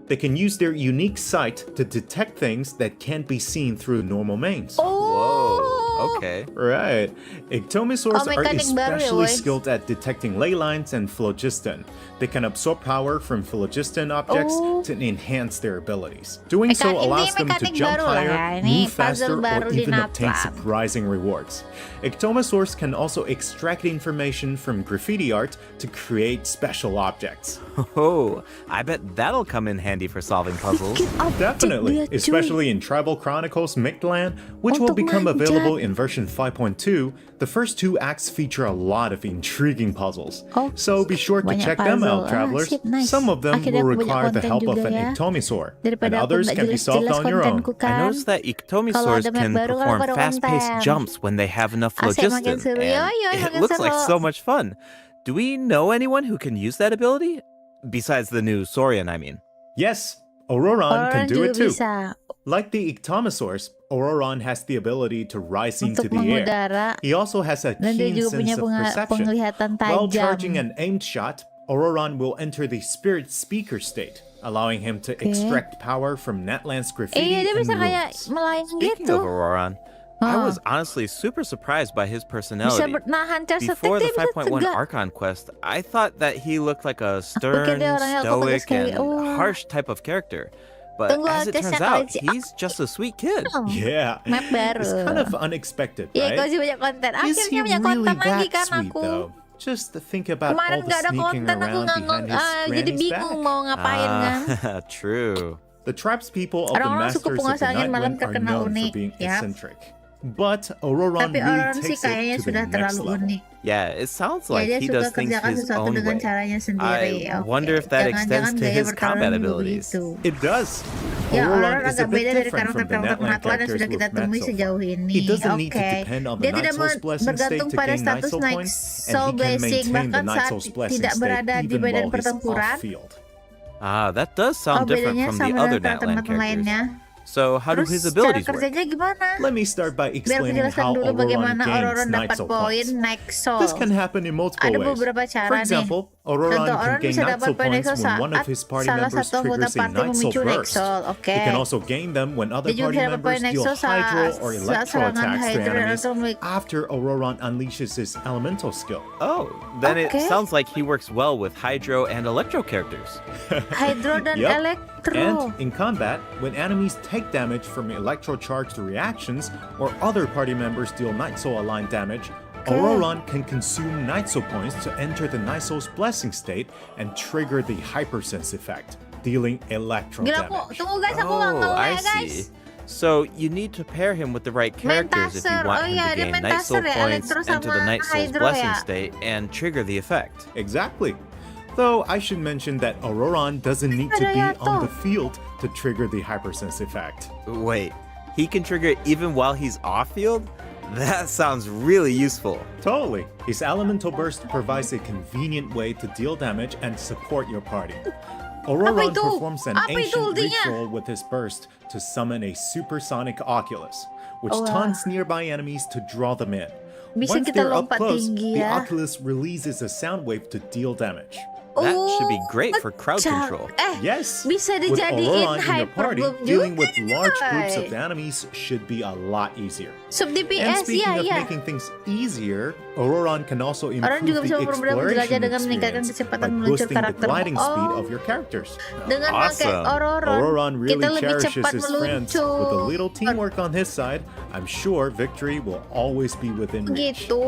They can use their unique sight to detect things that can't be seen through normal mains. Whoa, okay. Right. Ectomosaurs are mekanik baru ya, especially woy. skilled at detecting ley lines and phlogiston. They can absorb power from phlogiston objects to enhance their abilities. Doing so Intinya allows them to mekanik jump baru lah higher, ya. Ini move faster, puzzle baru or di even obtain Natlan. surprising rewards. Ectomosaurs can also extract information from graffiti art to create special objects. Oh, I bet that'll come in handy for solving puzzles. Definitely, Dia, cuy. especially in Tribal Chronicles Mictlan, which will Untuk become manjat. available in version 5.2. The first two acts feature a lot of intriguing puzzles. Oh, So be sure to banyak check them puzzle. out, travelers. Sip, nice. Some of them Akhirnya will aku banyak require the konten help of juga an ya. Ectomosaur, and Daripada aku others nggak can be solved jelas-jelas on your own. kontenku I kan. noticed that Kalau Ectomosaurs ada map can baru, perform baru fast-paced konten. jumps when they have enough Asik, makin phlogiston, seru. and Yo, it makin looks like seru. so much fun. Do we know anyone who can use that ability? Besides the new Saurian, I mean. Yes, Auroron can do juga it too. bisa. Like the Ictomosaurs, Auroron has the ability to rise into Untuk the air. mengudara. He also has a Dan dia keen juga sense punya of perception. penglihatan While tajam. charging an aimed shot, Auroron will enter the spirit speaker state, allowing him to extract power from Natlan's graffiti Iya, dia and bisa kayak ruins. melayang Speaking gitu. of Auroron, I was honestly super surprised by his Bisa personality. nahan cas setik, Before dia the bisa 5.1 tegak. Archon quest, I thought that he looked like a stern, dia orangnya stoic, sekali. and harsh type of character. But Tunggu, as it tesnya turns out, kali sih. he's just a sweet kid. Yeah, Map baru. it's kind of unexpected, Iya, kau right? sih banyak konten. Is he Akhirnya banyak really konten lagi that kan sweet, aku. though? Just think about all Kemarin the gak ada sneaking konten, aku around behind his jadi granny's bingung back. mau ngapain kan. True. The tribes people of the Orang-orang suka Masters of the penguasa angin Night malam Wind are terkenal known unik, for being ya. eccentric. But Auroron Tapi really orang sih takes kayaknya it to sudah the next terlalu level. unik. Yeah, it sounds Ya, like dia he suka does things kerjakan his sesuatu own dengan way. caranya sendiri. I Oke. wonder if that extends Jangan-jangan to gaya his combat bertarung abilities. begitu. It does. Ya, Auroron orang is a agak bit beda dari different from the karakter-karakter Natlan pengakuan yang characters sudah kita we've met temui so far. sejauh ini. He doesn't need to Oke. depend on the Dia tidak Night Soul's blessing state bergantung to pada gain Night status Soul Night points, Soul and he can Blessing maintain the bahkan Night saat Soul's blessing tidak state berada di even medan while he's pertempuran. off-field. That does sound different bedanya from the sama other dengan Natlan teman-teman characters. lainnya. So how do Terus his cara abilities work? kerjanya gimana? Let me start by Biar aku explaining jelaskan how dulu Auroron bagaimana gains Auroron Night dapat Soul poin points. Night Soul. This can happen in multiple Ada ways. beberapa cara For nih. example, Auroron Contoh, can orang gain bisa Night dapat Soul poin Night points Soul when one saat of his party salah members satu anggota triggers a party Night Soul memicu Night burst. Soul. Oke. He can also gain them when other Dia juga party bisa dapat poin members Night deal Soul saat hydro or electro serangan attacks to Hydro enemies atau after Auroron unleashes his elemental skill. Oh, then it Okay. sounds like he works well with Hydro and Electro characters. Hydro dan Yup. Elektro. And in combat, when enemies take damage from electro-charged reactions or other party members deal Night Soul aligned damage, Auroron can consume Night Soul points to enter the Night Soul's blessing state and trigger the hypersense effect, dealing electro Gila, aku damage. tunggu guys, aku nggak Oh, ngewe I guys. see. So you need to pair him with the right characters if you Mentaser. want Oh him iya, to dia gain Night Soul Mentaser ya, points, Elektro enter the sama Night Soul's Hydro blessing ya. state, and trigger the effect. Exactly. Though I should mention that Auroron doesn't need to be on the field to trigger the hypersense effect. Wait, he can trigger it even while he's off-field? That sounds really useful. Totally. His elemental burst provides a convenient way to deal damage and support your party. Auroron itu? performs an Apa itu ancient ultinya? ritual with his burst to summon a supersonic Oculus, which Oh, wow. taunts nearby enemies to draw them in. Bisa Once kita they're up lompat close, tinggi the ya. Oculus releases a sound wave to deal damage. That should be great for pecah. crowd control. Yes, Bisa with dijadiin Auroron in your hyper party, bloom dealing juga with large groups of nih. enemies should be a lot easier. Sub And DPS, speaking ya of ya. making things easier, Auroron can also Orang improve juga bisa the mempermudah exploration menjelajah dengan meningkatkan experience kecepatan by meluncur boosting the karakter. gliding speed Oh. of your characters. Dengan pakai Awesome. Auroron, Auroron really kita lebih cherishes cepat his friends. meluncur. With a little teamwork on his side, I'm sure victory will always be within reach. Gitu.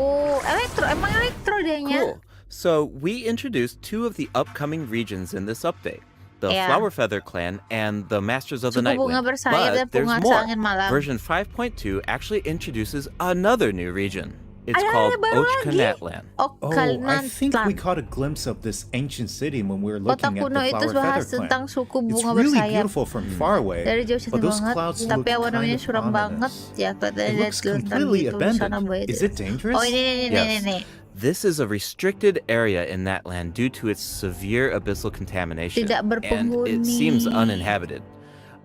Emang elektro dianya. Cool. So we introduced two of the upcoming regions in this update. The Yeah. Flower Feather Clan and the Masters of the Suku Night bunga Wind. bersayap dan But there's penguasa more. angin malam. Version 5.2 actually introduces another new region. It's Ada called yang baru lagi. Ochkanatlan. Oh, I think we Kalnantlan. caught a glimpse of this ancient city when we were Kota looking at kuno the itu Flower bahas Feather tentang Clan. suku It's bunga really bersayap. beautiful from far away, Dari jauh cantik but those banget, clouds look tapi awan kind namanya of suram banget. ominous. Ya, kelihatan It ada looks gelantan completely gitu di sana, abandoned. Boy. Is it dangerous? Oh, ini. Yes. This is a restricted area in that land due to its severe abyssal contamination, Tidak and berpenghuni. it seems uninhabited.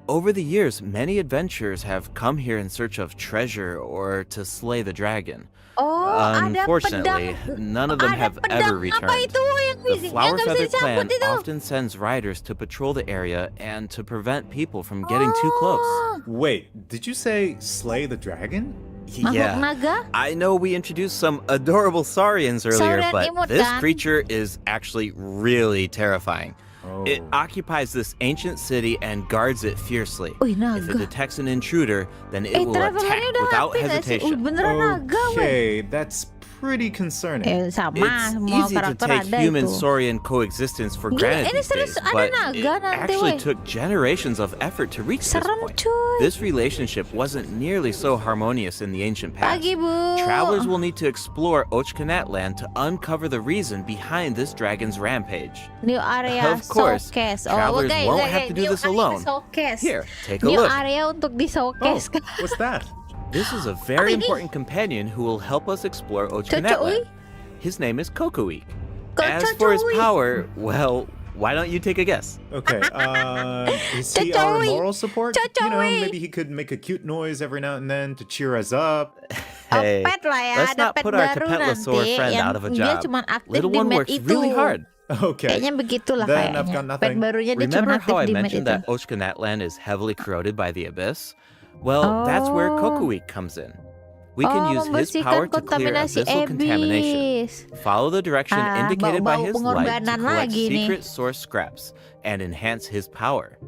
Over the years, many adventurers have come here in search of treasure or to slay the dragon. Oh, ada Unfortunately, pedang. none of them Ada have pedang. ever Apa returned. itu yang The yang Flower nggak bisa Feather Clan dicabut itu? often sends riders to patrol the area and to prevent people from getting too close. Wait, did you say slay the dragon? Makhluk naga? I know we introduced some adorable Saurians earlier, Saurian but imut this kan? creature is actually really terrifying. Oh. It occupies this ancient city and guards it fiercely. Wih, If it naga. detects an intruder, then it will attack travelernya udah without mati nggak sih? hesitation. Beneran naga, weh. Okay, that's pretty concerning. Sama, It's semua easy to karakter take ada human itu. Saurian coexistence for Gila, granted ini these serius days, ada but naga it nanti, actually weh. took generations of effort to reach this Serem, point. cuy. This relationship wasn't nearly so harmonious in the ancient past. Pagi, Bu. Travelers will need to explore Ochkanatlan to uncover the reason behind this dragon's rampage. New area Of course, showcase. travelers oke, won't oke, have to do new this area alone. Showcase. Here, take a New look. area untuk di Oh, showcase. what's that? This is a very ini? important companion who will help us explore Cocok, Ochkanatlan. ui. His name is Kokoik. As for his power, well, why don't you take a guess? Okay, is he our moral support? You know, maybe he could make a cute noise every now and then to cheer us up. Hey, Pet lah ya, let's ada not pet put our baru Capetlosaur nanti friend yang out of a dia job. cuma aktif Little di one map works itu. really hard. Okay. Kayaknya begitulah Then I've kayaknya. got Pet nothing. barunya dia cuma Remember aktif how I di map mentioned itu. that Oshkanatland is heavily corroded by the abyss? Well, that's where Oh. Kokuik comes in. We can use his power to clear kontaminasi abyssal contamination. ebis. Follow the direction indicated by bau-bau his light to pengorbanan collect lagi nih. secret source scraps and enhance his power.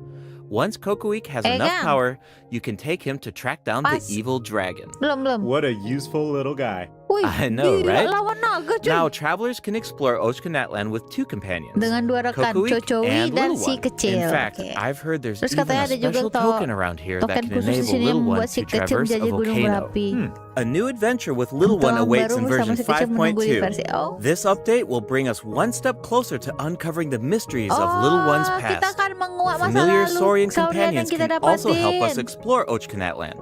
Once Kokuik has enough Gang. power, you can take him to track down the Pas. evil dragon. Belum. What a useful little guy. Wih, I know, gila, right? lawan naga cuy. Now, travelers can explore Oshkanatland with two companions, Dengan dua rekan, Kokuik Cocowi and dan Little si One. kecil. In fact, Oke. I've heard there's Terus even katanya a ada juga special token around here that token can khusus di enable sini yang Little One membuat si to kecil traverse a menjadi gunung volcano. berapi. A new adventure with Little One Petualang awaits baru in bersama version si kecil menunggu di versi 5.2. This update will bring us one step closer to uncovering the mysteries of Little One's kita past. akan menguak masa Familiar lalu Saurian Saurian yang companions kita can also help us dapatin. explore Oshkanatland.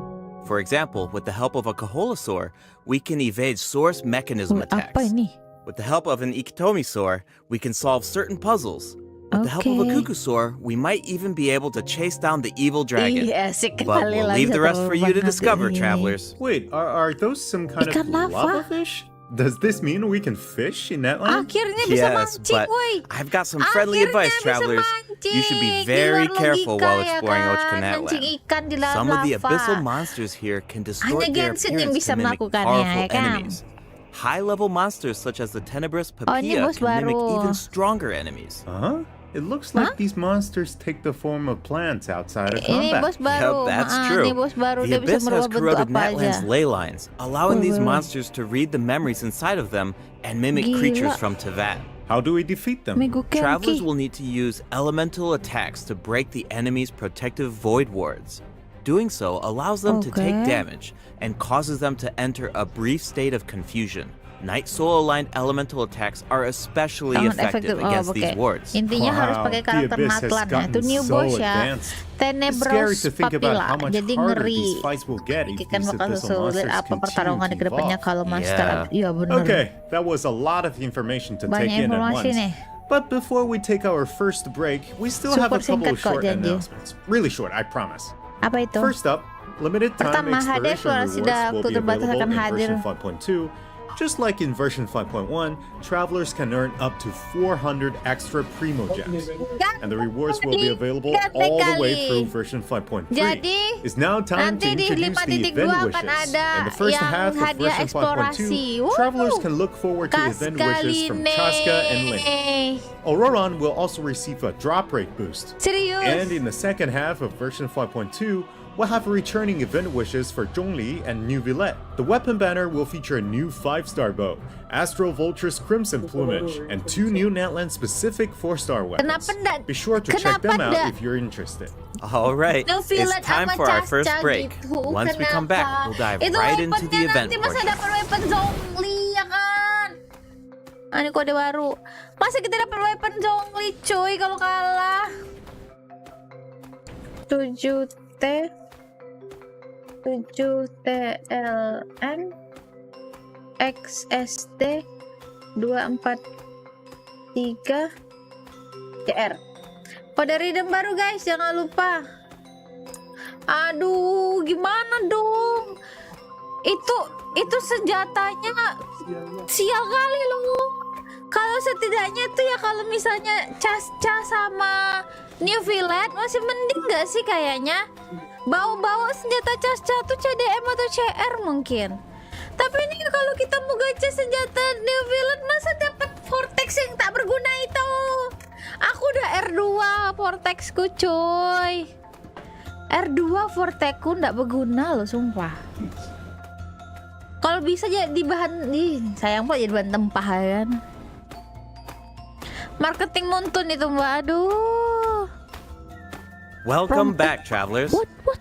For example, with the help of a Kaholasaur, we can evade source mechanism attacks. Apa ini? With the help of an Ikitomisaur, we can solve certain puzzles. With the help of a Okay. Kukusaur, we might even be able to chase down the evil dragon. Iya, asik But kali we'll lah leave bisa the rest for you to terbang discover, nanti. travelers. Wait, are those some kind Ikan of lava. lava fish? Does this mean we can fish in that land? Akhirnya bisa Yes, mancing, but woi. I've got some friendly Akhirnya advice, bisa travelers. You should be mancing. very Di luar careful logika, while ya exploring kan? Oshkanatland. Mancing ikan di dalam Some of the lava. abyssal monsters here can distort Hanya their Genshin yang appearance bisa to mimic melakukannya, powerful ya kan? enemies. High-level monsters such as the tenebrous Oh, ini Papilla bos can mimic baru. even stronger enemies. Huh? It looks like these monsters take the form of plants outside of Ini combat. bos baru. Yep, that's Ah, true. Ini bos baru. The Dia bisa abyss has merubah bentuk corroded apa aja. Natland's ley lines, allowing these Baru. monsters to read the memories inside of them and mimic Gila. creatures from Tempat. How do we defeat them? Minggu Travelers Kenki. will need to use elemental attacks to break the enemy's protective void wards. Doing so allows them to take Okay. damage and causes them to enter a brief state of confusion. Night Soul aligned elemental attacks are especially Sangat effective efektif. against these oke. wards. Intinya harus Wow, pakai the karakter abyss has Natlan ya. gotten Itu new so boss ya. advanced. It's scary Tenebros to think about Papilla. how much Jadi harder ngeri. these fights will get if Ikan these bakal abyssal sulit monsters apa pertarungan di continue to kedepannya evolve. kalau monster. Iya benar. Okay, that was a lot of information to take Banyak in at informasi once. nih. But before we take our first break, we still have a Super couple of singkat kok, short janji. announcements. Really short, I promise. Apa itu? First up, limited time Pertama, exploration HD rewards eksplorasi will waktu be terbatas available akan in hadir. version 5.2. Just like in version 5.1, travelers can earn up to 400 extra Primo Gems. And the rewards will be available all the way through version 5.3. Jadi, It's now time to nanti di introduce the 5.2 event akan wishes. ada In the first yang half of hadiah version 5.2, eksplorasi. travelers Wuh. can look forward to Kas event wishes from sekali Chaska and Link. nih. Auroron will also receive a drop rate boost. Serius. And in the second half of version 5.2, we'll have returning event wishes for Zhongli and New Villette. The weapon banner will feature a new 5-star bow, Astro Vulture's Crimson Plumage, and 2 new Natland-specific 4-star weapons. Kenapa ndak- Be sure to check them kenapa out ndak- if you're interested. All right, No it's Villette time sama for our Cas first Cas break. gitu. Once we come back, Kenapa? we'll dive Itu right into the weaponnya event nanti masa portion. dapat weapon Zhongli ya kan? Ah, ini kode baru. Masa kita dapat weapon Zhongli cuy kalau kalah? 7T 7TLN XSD 243 CR. Kode redeem baru guys, jangan lupa. Aduh, gimana dong? Itu senjatanya sial kali loh. Kalau setidaknya tuh ya kalau misalnya Cas-Cas sama New Villette masih mending gak sih kayaknya? Bawa senjata Cas-Cas tuh CDM atau CR mungkin. Tapi ini kalau kita mau gacha senjata New Villette masa dapat Vortex yang tak berguna itu? Aku udah R2 Vortexku coy. R2 Vortexku ndak berguna loh sumpah. Kalau bisa jadi bahan sayang pula jadi bahan tempah ya kan. Marketing muntun itu mbak, aduh. Welcome back, travelers.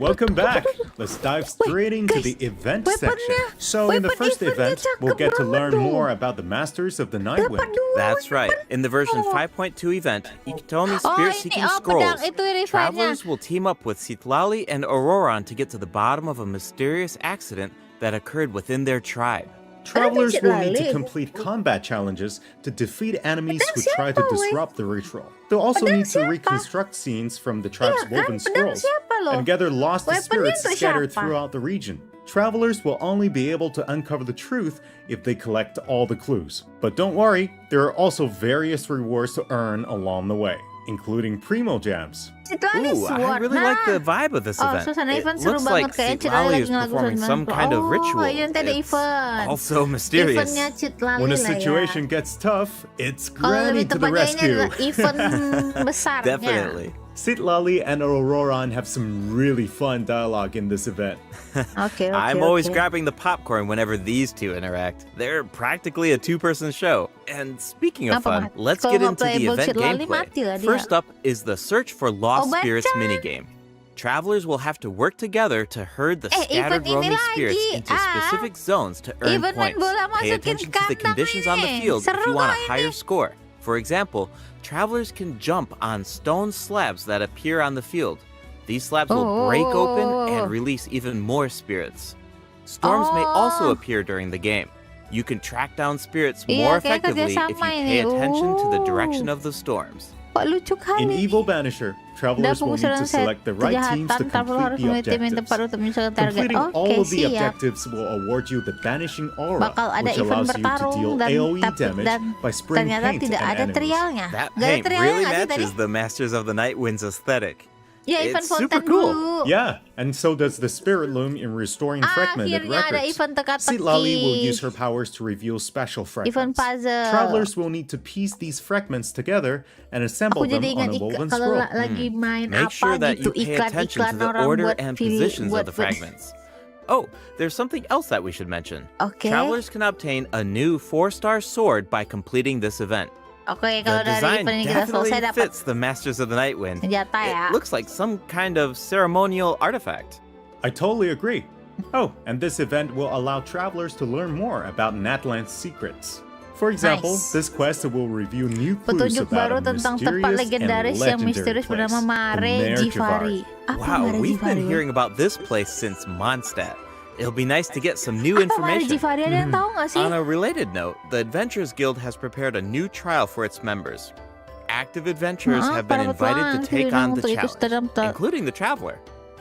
Welcome back. Let's dive straight into the event section. So in the first event, we'll get to learn more about the Masters of the Night Wind. That's right. In the version 5.2 event, Ikitomi Oh, Spirit ini, Seeking pedang Scrolls, itu rivalnya. travelers will team up with Sitlali and Auroron to get to the bottom of a mysterious accident that occurred within their tribe. Travelers Cik will need to Lali. complete combat challenges to defeat enemies who try to disrupt the ritual. They'll also need to reconstruct scenes from the tribe's woven scrolls and gather lost Weaponnya spirits untuk scattered siapa? throughout the region. Travelers will only be able to uncover the truth if they collect all the clues. But don't worry, there are also various rewards to earn along the way, including primo jams. Cik Lali Ooh, I sword. really like the vibe of this Oh, event. suasana It event seru looks banget like kayak Cik Lali Lali lagi is ngelakuin performing some 90. kind of ritual. Oh, iya nanti ada It's event. also mysterious. Eventnya Cik Lali When a lah ya. situation gets tough, it's Kalau Granny lebih to the tepatnya ini rescue. adalah event besarnya. Definitely. Citlali and Auroran have some really fun dialogue in this event. Oke, I'm always grabbing the popcorn whenever these two interact. They're practically a two-person show. And speaking of Apa, fun, Mat? let's Kalau get nggak into the playable event Cik Lali, mati lah gameplay. dia. First up is the Search for Lost Obat Spirits Chan. minigame. Travelers will have to work together to herd the event scattered ini roaming lagi. spirits into specific zones to earn Event main points. bola Pay masukin attention to the kandang conditions on the ini. field if Seru you want a kok higher ini. score. For example, travelers can jump on stone slabs that appear on the field. These slabs will break open and release even more spirits. Storms may also appear during the game. You can track down spirits more Iya, kayak effectively if you kerjasama pay ini. attention to the direction of the storms. Kok lucu kali. In Evil Banisher, travelers will need to select the right teams to complete the objectives. Completing all of the objectives will award you the Banishing Aura, Bakal ada which event allows you to bertarung deal dan AoE tapi damage dan by spraying ternyata paint tidak at ada enemies. trialnya. That Gak ada paint trialnya really nggak sih tadi? matches the Masters of the Night Wind's aesthetic. Ya, event It's super Fontaine cool. dulu. Yeah, and so does the Spirit Loom in restoring fragmented Akhirnya ada records. event teka-teki. Citlali will use her powers to reveal special Event fragments. puzzle. Travelers will need to piece these fragments together and assemble Aku them jadi on ingat a woven kalau scroll. lagi main Make apa sure that gitu you pay attention iklan-iklan to the orang order buat and pilih positions buat of the fragments. Oh, there's something else that we should mention. Oke. Travelers can obtain a new 4-star sword by completing this event. Oke, The kalau dari design event ini kita definitely selesai dapat fits the Masters of the Night Wind. senjata ya. It looks like some kind of ceremonial artifact. I totally agree. Oh, and this event will allow travelers to learn more about Natland's secrets. For example, Nice. this quest will review new clues Petunjuk about baru a tentang tempat mysterious legendaris and yang legendary misterius place, bernama the Mare Mare Jivari. Apa Wow, Mare we've been Jivari? hearing about this place since Mondstadt. It'll be nice to get some new Apa Mare information. Jivari, ada yang tahu nggak sih? On a related note, the Adventurers Guild has prepared a new trial for its members. Active adventurers have been para invited to petualang take tidak on the untuk ikut dalam challenge, including the Traveler.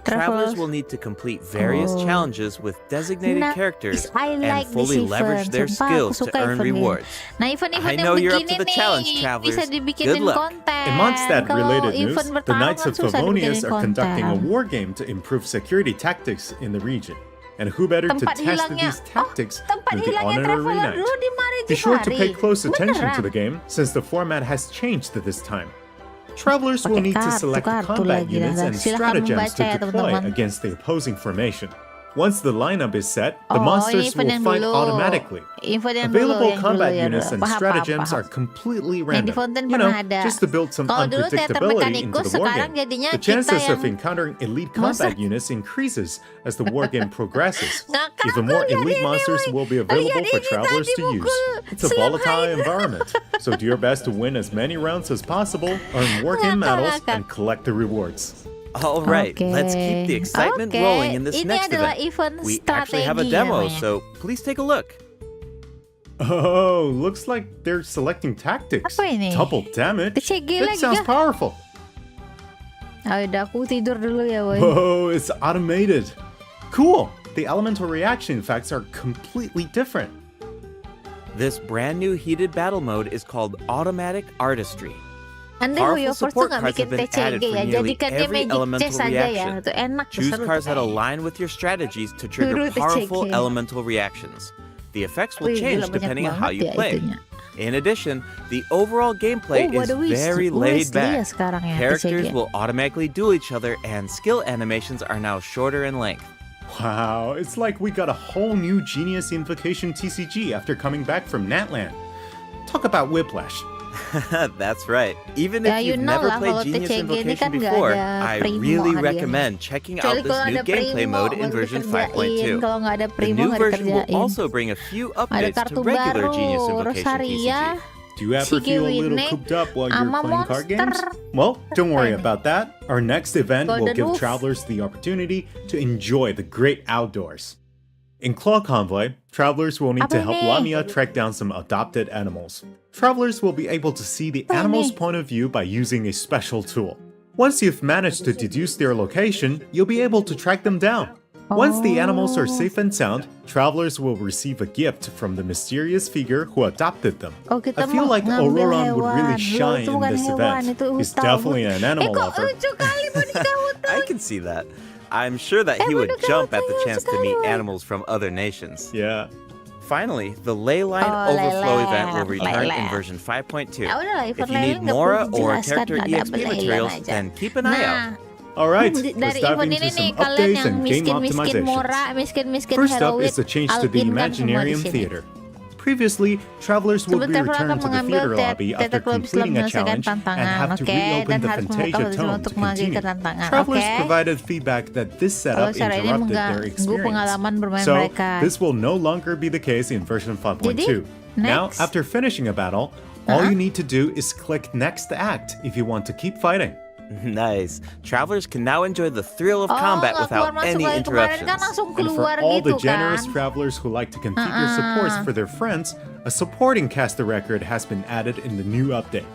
Travelers will need to complete various challenges with designated characters I like and fully this leverage event. their Sumpah, aku skills to suka earn event ini. rewards. Nah, event-event I yang know you're up begini to the nih challenge, travelers. bisa dibikinin Good luck. konten. In Mondstadt Kalau related news, event the bertarung Knights kan of susah Favonius dibikinin are conducting a konten. war game to improve security tactics in the region. And who better to Tempat test hilangnya, these tactics tempat than the hilangnya honorary Traveler knight? dulu di Mare Be sure to pay Jivari. close attention to Beneran. the game, since the format has changed this time. Travelers will Pakai need to select kartu combat lagi, units dan and silakan stratagems membaca to ya, deploy teman-teman. against the opposing formation. Once the lineup is set, Oh, the ini monsters event will yang fight dulu. automatically. Event yang Available dulu, combat yang units dulu. and Paham, stratagems paham, are completely Yang di random. Fontaine You know, pernah ada. just to build some Kalau dulu teater unpredictability into mekanikus, the war sekarang game. jadinya The kita chances yang of encountering elite monster. combat units increases as the war game progresses. Ngakak Even aku more lihat elite ini, monsters woy. will be available Lihat for ini travelers tadi to use. mukul It's a slime volatile lain. environment, so do your best to win as many rounds as possible, earn war game medals, Ngakak. and collect the rewards. All right, let's keep the excitement rolling in this Ini next adalah event. event We actually have a strategi demo, namanya. so please take a look. Oh, looks like they're selecting tactics. Apa ini? Double damage. TCG That lagi sounds kah? powerful. Ah, udah aku tidur dulu ya, woy. Whoa, it's automated. Cool. The elemental reaction effects are completely different. This brand new heated battle mode is called Automatic Artistry. Andai Powerful GeForce tuh support nggak cards bikin have been added TCG for ya, nearly jadikan dia every magic elemental chess aja ya, reaction. itu enak tuh, Choose seru cards that tuh. align with your strategies to Seru trigger TCG. powerful elemental reactions. The effects will Wih, change gila, banyak depending on how banget you ya play. itunya. In addition, the overall gameplay Oh, is ada very Wesley laid ya back. sekarang ya, Characters TCG. will automatically duel each other, and skill animations are now shorter in length. Wow, it's like we got a whole new Genius Invocation TCG after coming back from Natland. Talk about whiplash. That's right. Even Ya, if you you've know never lah, played kalau Genius TCG ini Invocation kan nggak before, ada I primo really hadiahnya. recommend checking Kecuali out this kalau new ada gameplay primo, mode in baru version dikerjain. 5.2. Kalau nggak ada The primo, new nggak version will dikerjain. also bring a few Ada updates to kartu regular baru, Genius Invocation Rosaria, TCG. Do you ever feel a little Winning, cooped up while you're sama playing card games? monster. Well, don't worry about that. Our next event will Golden give Wolf. travelers the opportunity to enjoy the great outdoors. In Claw Convoy, travelers will need to Apa help ini? Lamia track down some adopted animals. Travelers will be able to see the animal's ini? point of view by using a special tool. Once you've managed to deduce their location, you'll be able to track them down. Once the animals are safe and sound, travelers will receive a gift from the mysterious figure who adopted them. Oh, kita I feel mau like ngambil Auroron would really hewan. shine Itu in bukan this hewan, event. itu He's hutan. definitely an animal kok lover. lucu kali boneka hutan. I can see that. I'm sure that he would boneka jump at the hutannya chance to sekali, meet woy. animals from other nations. Yeah. Finally, the ley line Oh, overflow ley event will line, return ley in line. version 5.2. Ya udahlah, If event you ley need line nggak Mora perlu or dijelaskan, character nggak ada EXP ley line materials, aja. then keep an eye out. All right, let's Dari dive event into ini nih, some kalian updates yang and game miskin-miskin Mora, optimizations. miskin-miskin First up heroin, is the change to all the in kan semua di Imaginarium sini. Theater. Previously, travelers would be Sebentar akan returned to the mengambil theater lobby after tetek club setelah completing a menyelesaikan challenge and tantangan, have to oke? reopen Dan the harus membuka Fantasia wajah tome to untuk melanjutkan continue. tantangan, Travelers oke? provided feedback that this Kalau setup cara ini interrupted their mengganggu experience. pengalaman bermain So, mereka. this will no longer be the case in version 5.2. Jadi, Now, next. after finishing a battle, all you need to do is click Next Act if you want to keep fighting. Nice. Travelers can now enjoy the thrill of Oh, combat nggak without keluar masuk any lagi. Kemarin kan interruptions. langsung And for keluar all gitu the generous kan. travelers who like to configure supports for their friends, a supporting caster record has been added in the new update.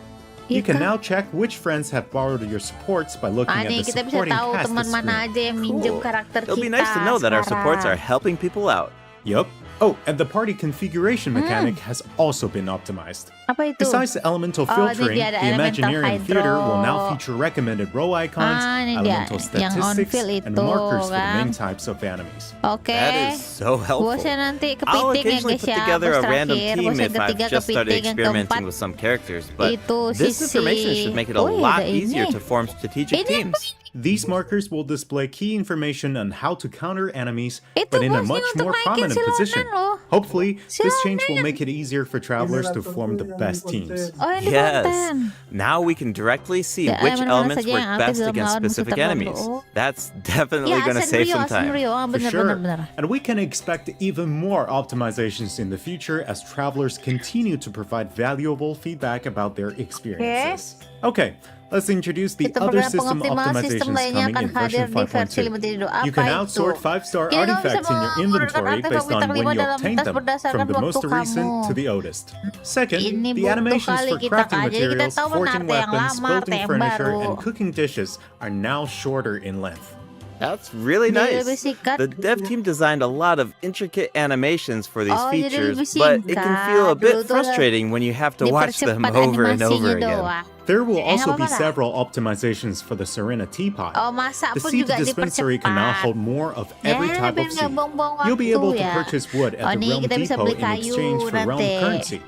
You Iya can kan? now check which friends have borrowed your supports by looking at Nih, the kita bisa supporting tahu cast teman mana screen. aja yang minjem Cool. karakter It'll kita be nice to know that our supports are sekarang. helping people out. Yup. Oh, and the party configuration mechanic has also been optimized. Apa itu? Besides the elemental Oh, ini filtering, dia ada the elemental Imaginarium Theater will now hydro. feature recommended row icons, Ini dia, elemental yang on statistics, field and itu markers for the kan. main types of enemies. Oke. That is so helpful. Bosnya nanti I'll kepiting ya occasionally guys put ya. together Bos a random terakhir, team bos yang if I've ketiga just started kepiting, yang experimenting keempat with some characters, but itu this sisi. information should make it a Oh, lot ada ini. easier to form strategic Ini teams. These markers will display key information on how to counter enemies, Itu but in a bosnya much untuk more naikin prominent silonan position. loh. Hopefully, this change will make it easier for travelers to form the best teams. Oh, yang di Yes. konten. Now we can directly see Ya, which mana-mana elements saja work yang aktif best dalam against melawan musuh specific tertentu. enemies. Oh. That's definitely Ya, going to save some time. Senrio, For bener, sure. bener. And we can expect even more optimizations in the future as travelers continue to provide valuable feedback about their experiences. Okay, let's introduce the Itu other program system pengoptimal sistem optimizations lainnya coming akan in hadir version di versi 5.2. 5.2. You can Apa outsort itu? 5-star Kini kamu artifacts bisa in your mengumpulkan inventory artefak based on bintang when 5 you dalam obtained tas them, berdasarkan from the waktu most recent kamu. to the oldest. Second, Ini the butuh animations kali for kita crafting kaji, kita materials, tahu benar forging arti yang weapons, lama, arti building yang furniture, baru. and cooking dishes are now shorter in length. That's really Jadi nice. lebih singkat. The dev team designed a lot of intricate animations for these Oh, jadi features, lebih but it can feel a singkat. bit Dulu tuh frustrating when you have to watch them dipercepat over and over animasinya again. doang. There will also be apa-apa lah. several optimizations for the Serena teapot. Oh, Masa The pun seed juga dispensary can now dipercepat. hold more of every Ya, type biar of nggak seed. buang-buang You'll be waktu able to ya. purchase wood Oh, at the nih Realm kita bisa Depot beli in kayu exchange for realm nanti. currency.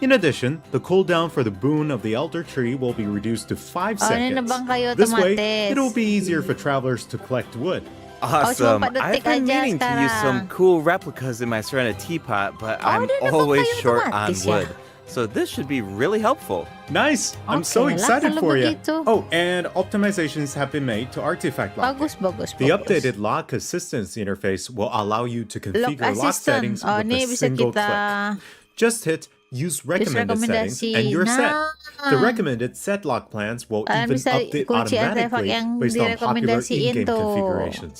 In addition, the cooldown for the boon of the Elder Tree will be reduced to 5 Oh, ini seconds. nebang kayu This way, otomatis. it'll be easier for travelers to collect wood. Awesome. cuma 4 I've detik been aja meaning to use some sekarang. cool replicas in my Serena teapot, but I'm dia nebang always kayu short on otomatis ya? wood. So this should be really helpful. Nice! I'm so Oke lah, excited kalau for you. begitu. Oh, and optimizations have been made to artifact lock. Bagus. The updated lock assistance interface will allow you to configure lock settings Oh, with ini a bisa single kita click. Just hit use recommended settings rekomendasi. and you're set. Nah. The recommended set lock plans will Kalian even bisa update kunci artefak automatically yang based on popular direkomendasiin in-game tuh. configurations.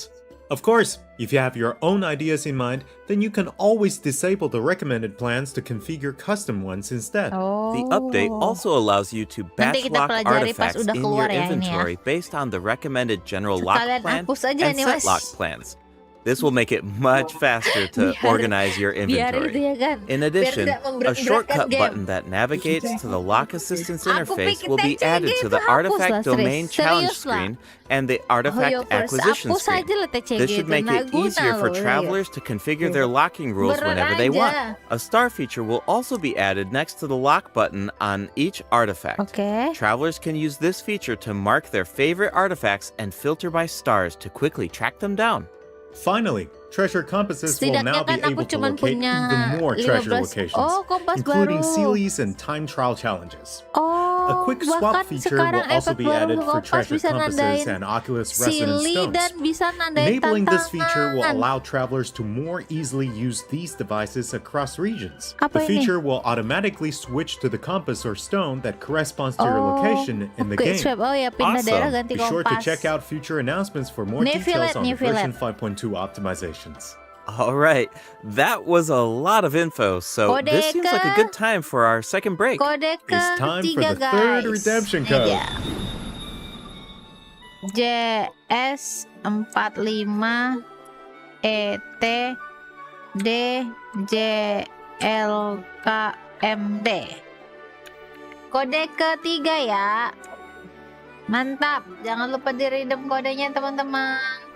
Of course, if you have your own ideas in mind, then you can always disable the recommended plans to configure custom ones instead. Oh. The update also allows you to batch kita lock pelajari pas artifacts udah in keluar your ya ini ya. inventory based on the recommended general lock Sekalian plan hapus aja and nih, set Mas. lock plans. This will make it much faster to organize your biar itu inventory. ya kan. In Biar addition, tidak a memberat-beratkan shortcut game. button that navigates to the lock assistance Aku interface pikir will be TCG added to the itu hapus lah, artifact domain serius challenge lah. screen and the Oh, artifact yo, acquisition hapus screen. aja lah TCG This should itu. make it Naguna easier for loh, travelers to configure their locking rules Berat whenever they want. aja. A star feature will also be added next to the lock button on each artifact. Oke. Travelers can use this feature to mark their favorite artifacts and filter by stars to quickly track them down. Finally, treasure compasses will now Setidaknya be kan aku able to cuman locate punya even more treasure 15. locations, Oh, kompas including baru. sealies and time trial challenges. Oh, A quick swap bahkan feature will sekarang also efek be baru added for kompas treasure bisa compasses nandain and Oculus resonance silly stones. dan bisa nandain Enabling tantangan. this feature will allow travelers to more easily use these devices across regions. Apa The ini? feature will automatically switch to the compass or stone that corresponds to your location in the quick game. swap. Oh ya, pindah daerah ganti Be sure to kompas. check out future announcements for more New details fillet, on new the version fillet. 5.2 optimizations. All right, that was a lot of info, so this seems like a good time for our second break. Kode It's time for ketiga, the third guys. redemption Ini code. dia. JS45 ETDJLKMD. Kode ketiga ya. Mantap, jangan lupa di redeem kodenya teman-teman.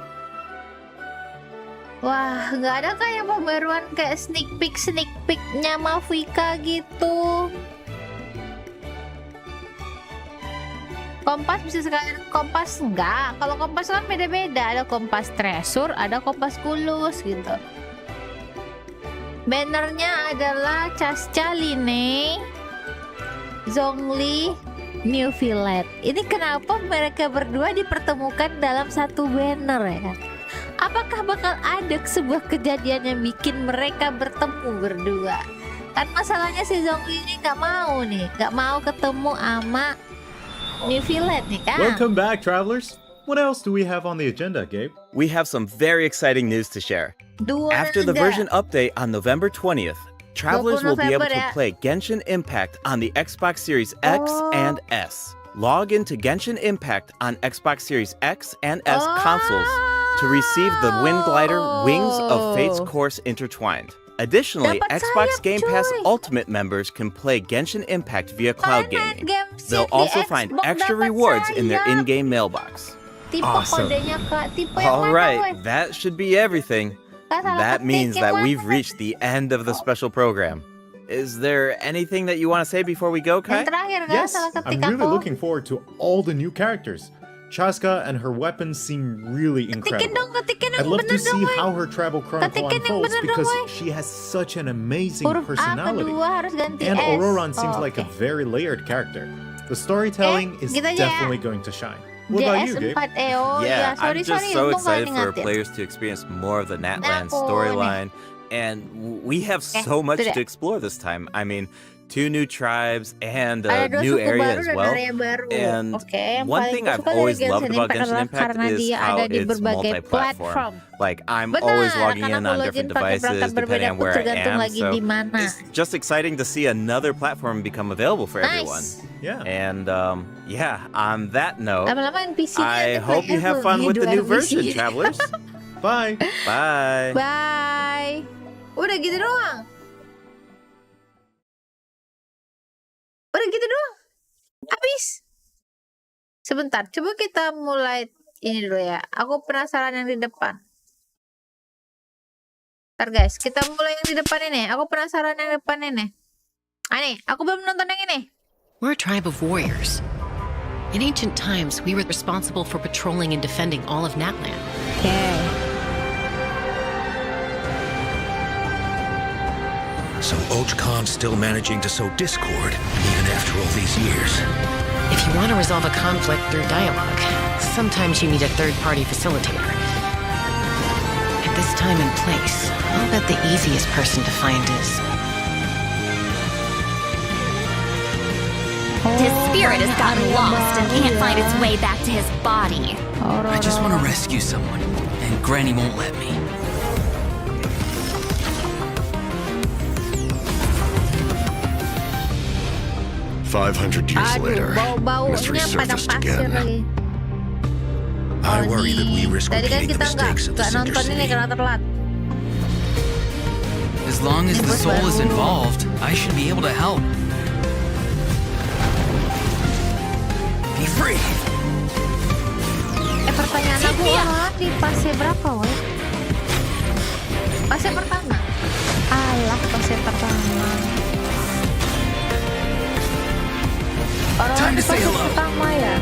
Wah, nggak ada kayak pembaruan kayak sneak peeknya Mavika gitu. Kompas bisa sekalian kompas enggak? Kalau kompas kan beda-beda, ada kompas treasure, ada kompas kulus gitu. Bannernya adalah Chascha Line, Zhongli, New Villette. Ini kenapa mereka berdua dipertemukan dalam satu banner ya? Apakah bakal ada sebuah kejadian yang bikin mereka bertemu berdua? Kan masalahnya si Zhongli ini nggak mau ketemu sama New Villette nih kan? Welcome back, travelers. What else do we have on the agenda, Gabe? We have some very exciting news to share. After the version update on November 20th, travelers will be able to play Genshin Impact on the Xbox Series X and S. Log into Genshin Impact on Xbox Series X and S consoles to receive the Wind Glider Wings of Fate's Course Intertwined. Additionally, Xbox Game Pass Ultimate members can play Genshin Impact via cloud gaming. They'll also find extra rewards in their in-game mailbox. Awesome. All right, that should be everything. That means that we've reached the end of the special program. Is there anything that you want to say before we go, Kai? Yes, I'm really looking forward to all the new characters. Chascha and her weapons seem really incredible. I'd love to see how her travel chronicle unfolds because she has such an amazing personality. And Auroron seems like a very layered character. The storytelling is definitely going to shine. What about you, Gabe? Yeah, I'm just so excited for our players to experience more of the Natland storyline. And we have so much to explore this time. I mean, 2 new tribes and a new area as well. And one thing I've always loved about Genshin Impact is how it's multi-platform. Like, I'm always logging in on different devices depending on where I am. So it's just exciting to see another platform become available for everyone. Yeah. And yeah, on that note, I hope you have fun with the new version, travelers. Bye. Bye. Bye. Udah gitu doang. Udah gitu doang. Habis. Sebentar, coba kita mulai ini dulu ya. Aku penasaran yang di depan. Ntar guys, kita mulai yang di depan ini. Aku penasaran yang di depan ini. Nih, aku belum nonton yang ini. We're a tribe of warriors. In ancient times, we were responsible for patrolling and defending all of Natland. Okay. So Ojcon's still managing to sow discord, even after all these years. If you want to resolve a conflict through dialogue, sometimes you need a third-party facilitator. At this time and place, I'll bet the easiest person to find is... His spirit has gotten lost and can't find its way back to his body. I just want to rescue someone, and Granny won't let me. $500 years later, mystery surfaced again. I worry that we risk repeating the mistakes of the Cinder City. As long as the soul is involved, I should be able to help. Be free! Pertanyaan aku di fase berapa, woy? Fase pertama? Alah, fase pertama. Time to say hello. Pertama ya?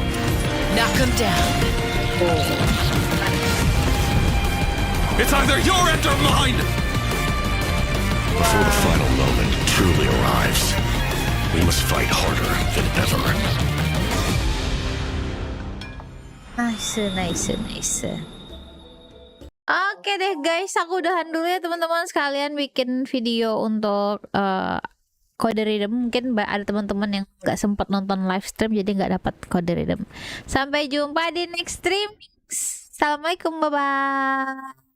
Knock him down. It's either your end or mine! Before the final moment truly arrives, we must fight harder than ever. Nice. Oke deh guys, aku udahan dulu ya teman-teman sekalian bikin video untuk kode redeem. Mungkin ada teman-teman yang nggak sempat nonton live stream jadi nggak dapat kode redeem. Sampai jumpa di next stream. Assalamualaikum, bye bye.